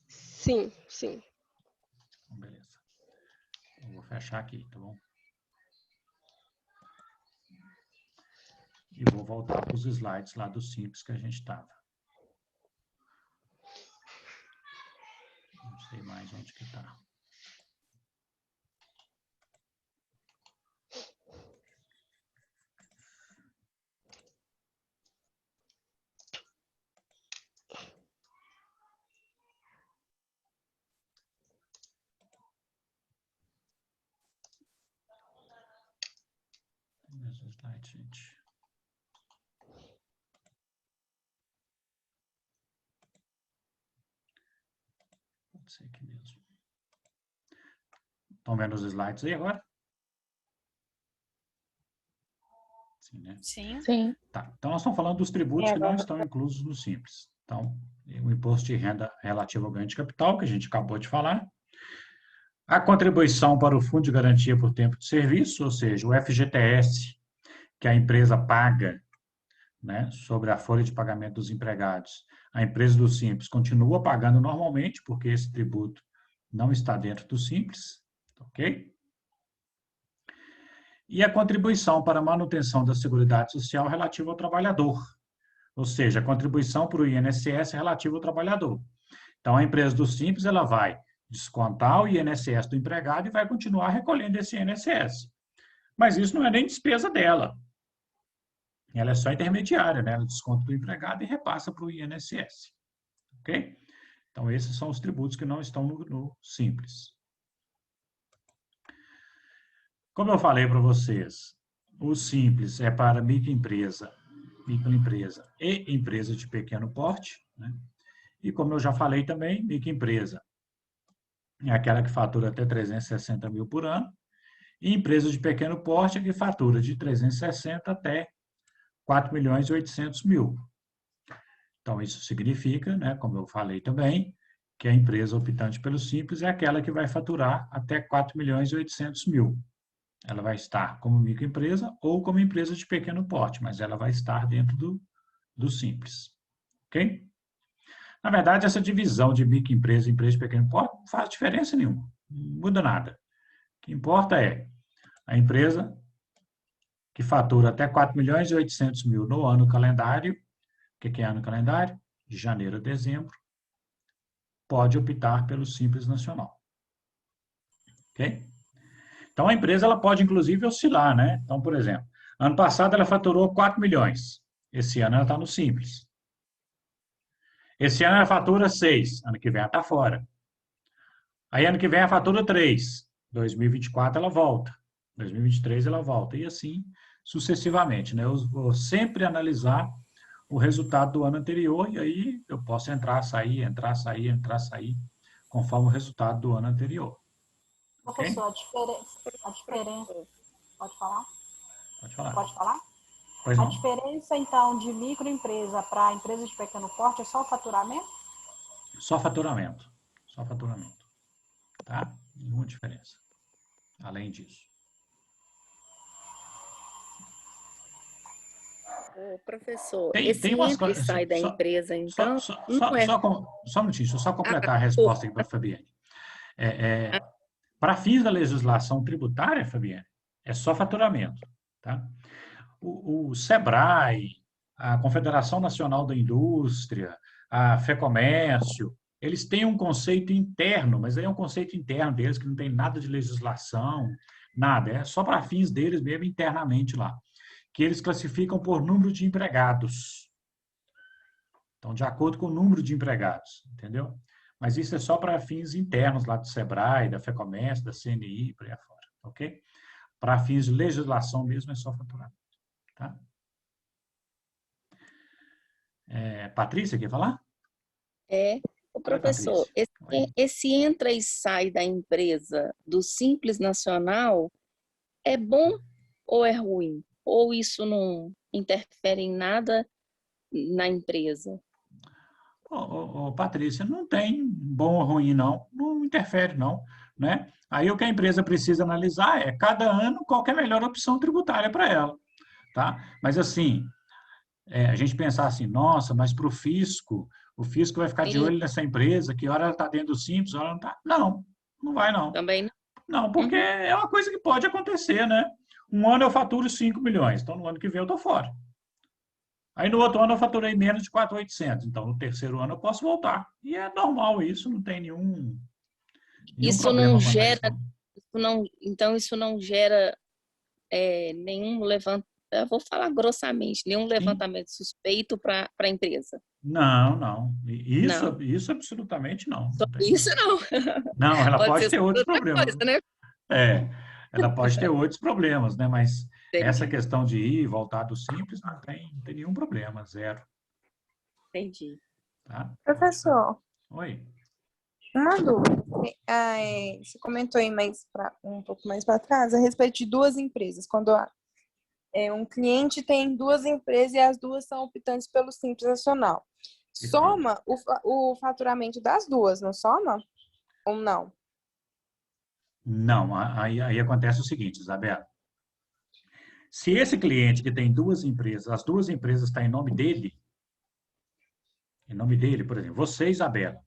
Sim, sim. Beleza. Eu vou fechar aqui, tá bom? E vou voltar para os slides lá do Simples que a gente estava. Não sei mais onde que está. Meus slides, gente. Pode ser aqui mesmo. Estão vendo os slides aí agora? Sim, né? Sim. Sim. Tá. Então, nós estamos falando dos tributos que não estão inclusos no Simples. Então, o imposto de renda relativo ao ganho de capital, que a gente acabou de falar. A contribuição para o Fundo de Garantia por Tempo de Serviço, ou seja, o FGTS, que a empresa paga, né, sobre a folha de pagamento dos empregados. A empresa do Simples continua pagando normalmente, porque esse tributo não está dentro do Simples, ok? E a contribuição para a manutenção da Seguridade Social relativa ao trabalhador, ou seja, a contribuição para o INSS relativa ao trabalhador. Então, a empresa do Simples, ela vai descontar o INSS do empregado e vai continuar recolhendo esse INSS. Mas isso não é nem despesa dela. Ela é só intermediária, né? Ela desconta do empregado e repassa para o INSS. Ok? Então, esses são os tributos que não estão no Simples. Como eu falei para vocês, o Simples é para microempresa e empresa de pequeno porte, né? E como eu já falei também, microempresa é aquela que fatura até 360 mil por ano, e empresa de pequeno porte é que fatura de 360 até 4 milhões e 800 mil. Então, isso significa, né, como eu falei também, que a empresa optante pelo Simples é aquela que vai faturar até 4 milhões e 800 mil. Ela vai estar como microempresa ou como empresa de pequeno porte, mas ela vai estar dentro do Simples. Ok? Na verdade, essa divisão de microempresa e empresa de pequeno porte não faz diferença nenhuma. Não muda nada. O que importa é a empresa que fatura até 4 milhões e 800 mil no ano calendário. O que é ano calendário? De janeiro a dezembro. Pode optar pelo Simples Nacional. Ok? Então, a empresa ela pode, inclusive, oscilar, né? Então, por exemplo, ano passado ela faturou 4 milhões. Esse ano ela está no Simples. Esse ano ela fatura 6. Ano que vem ela está fora. Aí, ano que vem ela fatura 3. 2024 ela volta. 2023 ela volta. E assim, sucessivamente, né? Eu vou sempre analisar o resultado do ano anterior e aí eu posso entrar, sair, conforme o resultado do ano anterior. Professor, a diferença... Pode falar? Pode falar. Pode falar? Pois a não. diferença, então, de microempresa para empresa de pequeno porte é só o faturamento? Só faturamento. Só faturamento. Tá? Nenhuma diferença. Além disso. Ô, professor, Tem esse umas entra e coisas. sai da empresa, então, não é... Só um minutinho, deixa eu só completar a resposta aqui para a Fabiane. Para fins da legislação tributária, Fabiane, é só faturamento. Tá? O SEBRAE, a Confederação Nacional da Indústria, a FEComércio, eles têm um conceito interno, mas aí é um conceito interno deles que não tem nada de legislação, nada, é só para fins deles mesmo internamente lá, que eles classificam por número de empregados. Então, de acordo com o número de empregados, entendeu? Mas isso é só para fins internos lá do SEBRAE, da FEComércio, da CNI, por aí afora, ok? Para fins de legislação mesmo é só faturamento, tá? Patrícia, quer falar? O professor, esse entra e sai da empresa do Simples Nacional é bom ou é ruim? Ou isso não interfere em nada na empresa? Patrícia, não tem bom ou ruim, não. Não interfere, não. Né? Aí o que a empresa precisa analisar é, cada ano, qual que é a melhor opção tributária para ela. Tá? Mas, assim, a gente pensar assim, nossa, mas para o fisco vai ficar de olho nessa empresa, que hora ela está dentro do Simples, hora não está. Não, não vai, não. Também não? Não, porque é uma coisa que pode acontecer, né? Um ano eu faturo 5 milhões, então no ano que vem eu estou fora. Aí no outro ano eu faturei menos de 4.800, então no terceiro ano eu posso voltar. E é normal isso, não tem nenhum isso problema. Não gera, então isso não gera nenhum levantamento, eu vou falar grossamente, nenhum levantamento suspeito para a empresa. Não. Isso absolutamente não. Isso não. Não, ela pode ter outros problemas. Coisa, né? Ela pode ter outros problemas, né? Mas essa questão de ir e voltar do Simples não tem nenhum problema, zero. Entendi. Tá? Professor. Oi. Uma dúvida. Você comentou aí um pouco mais para trás a respeito de duas empresas. Quando um cliente tem duas empresas e as duas são optantes pelo Simples Nacional. Soma o faturamento das duas, não soma? Ou não? Não, aí acontece o seguinte, Isabela. Se esse cliente que tem duas empresas, as duas empresas estão em nome dele, por exemplo, você, Isabela,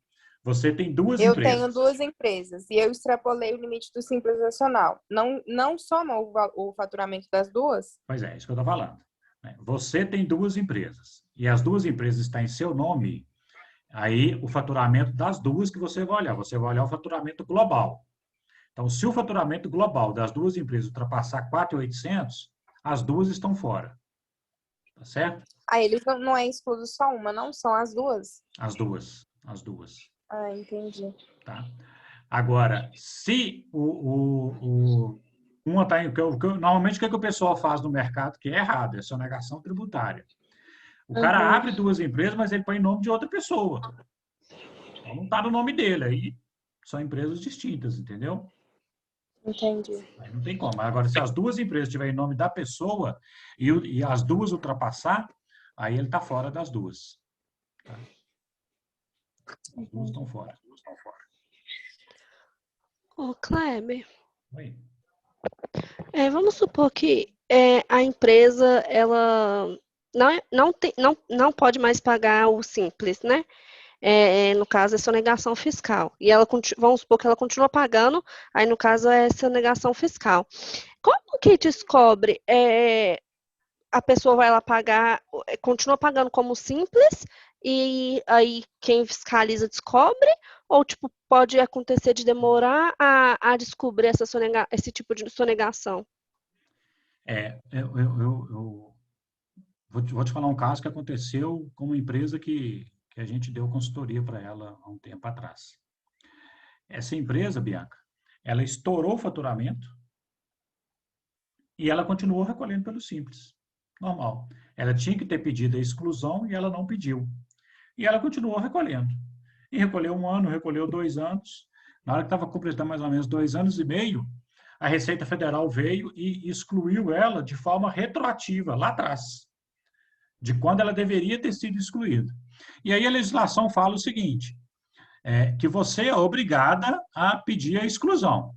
você tem duas empresas. Eu tenho duas empresas e eu extrapolei o limite do Simples Nacional. Não soma o faturamento das duas? Pois é, isso que eu estou falando. Você tem duas empresas e as duas empresas estão em seu nome, aí o faturamento das duas que você vai olhar o faturamento global. Então, se o faturamento global das duas empresas ultrapassar 4.800, as duas estão fora. Tá certo? Eles não é excluído só uma, não? São as duas? As duas. Entendi. Tá? Agora, se uma está em... Normalmente, o que o pessoal faz no mercado que é errado? É sonegação tributária. O cara abre duas empresas, mas ele põe em nome de outra pessoa. Então, não está no nome dele. Aí são empresas distintas, entendeu? Entendi. Aí não tem como. Agora, se as duas empresas estiverem em nome da pessoa e as duas ultrapassar, aí ele está fora das duas. Tá? As duas estão fora. Ô, Kleber. Oi. Vamos supor que a empresa ela não pode mais pagar o Simples, né? No caso, é sonegação fiscal. E ela, vamos supor que ela continua pagando, aí no caso é sonegação fiscal. Como que descobre? A pessoa vai lá pagar, continua pagando como Simples, e aí quem fiscaliza descobre? Ou pode acontecer de demorar a descobrir esse tipo de sonegação? Eu vou te falar um caso que aconteceu com uma empresa que a gente deu consultoria para ela há um tempo atrás. Essa empresa, Bianca, ela estourou o faturamento e ela continuou recolhendo pelo Simples. Normal. Ela tinha que ter pedido a exclusão e ela não pediu. E ela continuou recolhendo. E recolheu 1 ano, recolheu 2 anos. Na hora que estava completando mais ou menos 2 anos e meio, a Receita Federal veio e excluiu ela de forma retroativa, lá atrás, de quando ela deveria ter sido excluída. E aí a legislação fala o seguinte, que você é obrigada a pedir a exclusão.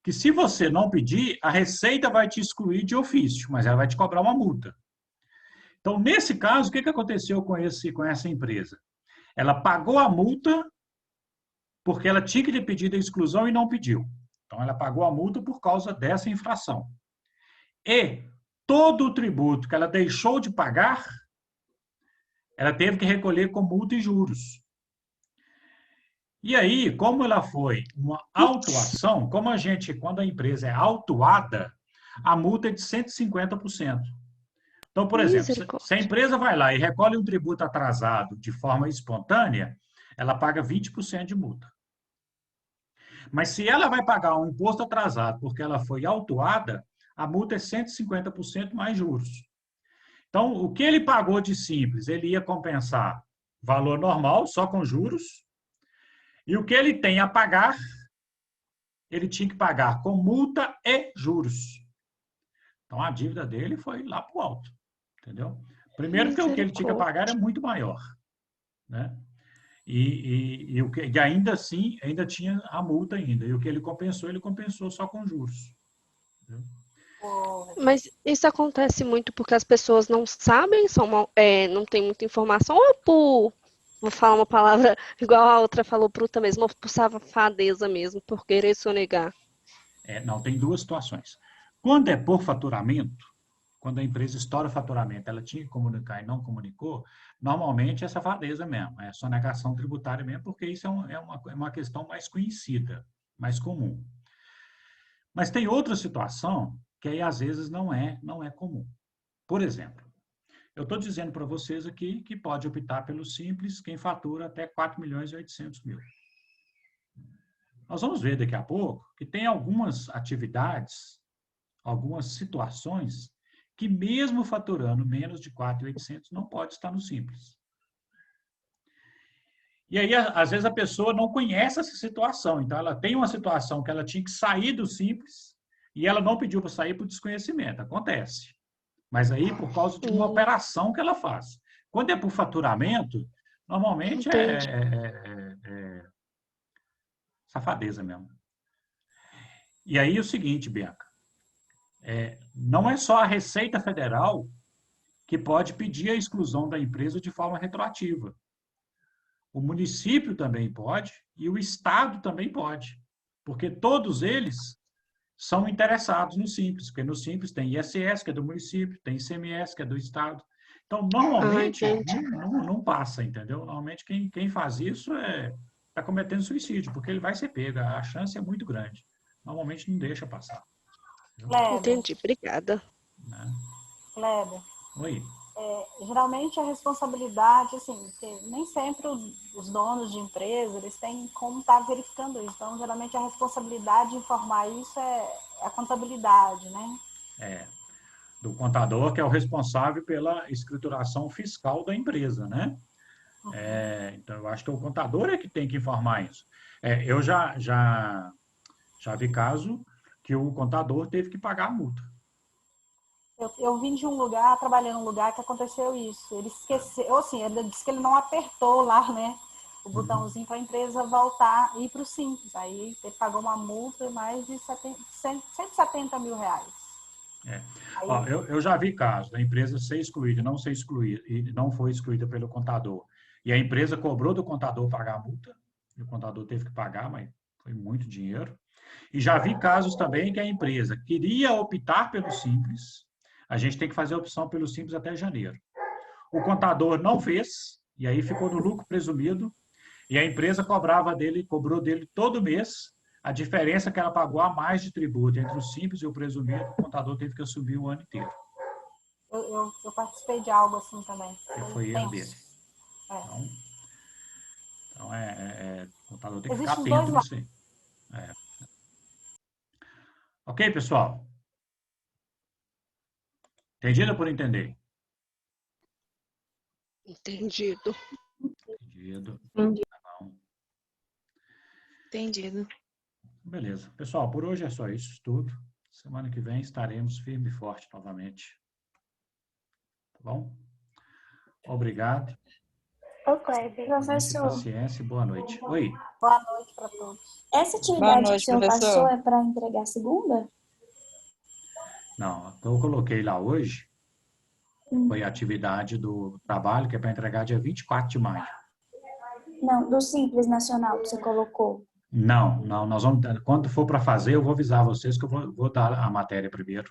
Que se você não pedir, a Receita vai te excluir de ofício, mas ela vai te cobrar uma multa. Então, nesse caso, o que aconteceu com essa empresa? Ela pagou a multa porque ela tinha que ter pedido a exclusão e não pediu. Então, ela pagou a multa por causa dessa infração. E todo o tributo que ela deixou de pagar, ela teve que recolher com multa e juros. E aí, como ela foi uma autuação, quando a empresa é autuada, a multa é de 150%. Então, por exemplo, se a empresa vai lá e recolhe um tributo atrasado de forma espontânea, ela paga 20% de multa. Mas se ela vai pagar um imposto atrasado porque ela foi autuada, a multa é 150% mais juros. Então, o que ele pagou de simples, ele ia compensar valor normal, só com juros, e o que ele tem a pagar, ele tinha que pagar com multa e juros. Então, a dívida dele foi lá para o alto. Entendeu? Primeiro, porque o que ele tinha que pagar era muito maior. Né? E ainda assim, ainda tinha a multa ainda. E o que ele compensou só com juros. Entendeu? Mas isso acontece muito porque as pessoas não sabem, não tem muita informação, ou por, vou falar uma palavra igual a outra falou bruta mesmo, ou por safadeza mesmo, por querer sonegar. Não, tem 2 situações. Quando é por faturamento, quando a empresa estoura o faturamento, ela tinha que comunicar e não comunicou, normalmente é safadeza mesmo, é sonegação tributária mesmo, porque isso é uma questão mais conhecida, mais comum. Mas tem outra situação que aí às vezes não é comum. Por exemplo, eu estou dizendo para vocês aqui que pode optar pelo Simples quem fatura até 4.800.000. Nós vamos ver daqui a pouco que tem algumas atividades, algumas situações que mesmo faturando menos de 4.800 não pode estar no Simples. E aí, às vezes, a pessoa não conhece essa situação. Então, ela tem uma situação que ela tinha que sair do Simples e ela não pediu para sair por desconhecimento. Acontece. Mas aí, por causa de uma operação que ela faz. Quando é por faturamento, normalmente é safadeza mesmo. E aí, o seguinte, Bianca. Não é só a Receita Federal que pode pedir a exclusão da empresa de forma retroativa. O município também pode e o Estado também pode, porque todos eles são interessados no Simples, porque no Simples tem ISS, que é do município, tem ICMS, que é do Estado. Então, normalmente, não passa, entendeu? Normalmente, quem faz isso está cometendo suicídio, porque ele vai ser pego, a chance é muito grande. Normalmente, não deixa passar. Entendi, obrigada. Kleber. Oi. Geralmente a responsabilidade, assim, porque nem sempre os donos de empresa, eles têm como estar verificando isso. Então, geralmente a responsabilidade de informar isso é a contabilidade, né? Do contador, que é o responsável pela escrituração fiscal da empresa, né? Então, eu acho que o contador é que tem que informar isso. Eu já vi caso que o contador teve que pagar a multa. Eu vim de um lugar, trabalhei num lugar que aconteceu isso. Ele esqueceu, assim, ele disse que ele não apertou lá, né, o botãozinho para a empresa voltar e ir para o Simples. Aí ele pagou uma multa de mais de 170 mil reais. Aí, eu já vi casos da empresa ser excluída, não ser excluída, e não foi excluída pelo contador. E a empresa cobrou do contador pagar a multa, e o contador teve que pagar, mas foi muito dinheiro. E já vi casos também que a empresa queria optar pelo Simples. A gente tem que fazer a opção pelo Simples até janeiro. O contador não fez, e aí ficou no lucro presumido, e a empresa cobrou dele todo mês a diferença que ela pagou a mais de tributo entre o Simples e o presumido, o contador teve que assumir o ano inteiro. Eu participei de algo assim também. Foi erro dele. Então, o contador tem que ficar Existem atento nisso aí. Ok, pessoal? Entendido ou por entender? Entendido. Entendido. Entendido. Beleza. Pessoal, por hoje é só isso tudo. Semana que vem estaremos firme e forte novamente. Tá bom? Obrigado. Ô, Kleber. Professor. Paciência e boa noite. Oi. Boa noite para todos. Essa atividade que o senhor passou é para entregar segunda? Não, eu coloquei lá hoje, foi a atividade do trabalho, que é para entregar dia 24 de maio. Não, do Simples Nacional que você colocou. Não, nós vamos, quando for para fazer, eu vou avisar vocês que eu vou dar a matéria primeiro.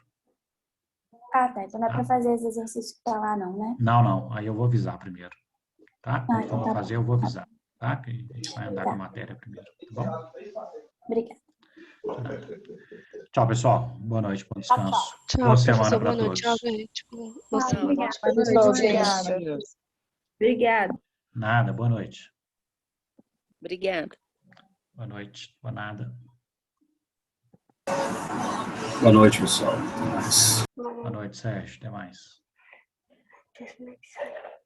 Ah, tá. Então não é para fazer esse exercício que tá lá, não, né? Não, aí eu vou avisar primeiro. Tá? Quando for tá fazer, eu vou avisar. Tá? Que a gente vai andar com a matéria primeiro. Tá bom? Obrigada. Tchau, pessoal. Boa noite, bom descanso. Tchau, Boa semana para boa noite. todos. Tchau, gente. Obrigada. Obrigada. Nada, boa noite. Obrigada. Boa noite. Boa nada. Boa noite, pessoal. Até mais. Boa noite, Sérgio. Até mais. Just make sense.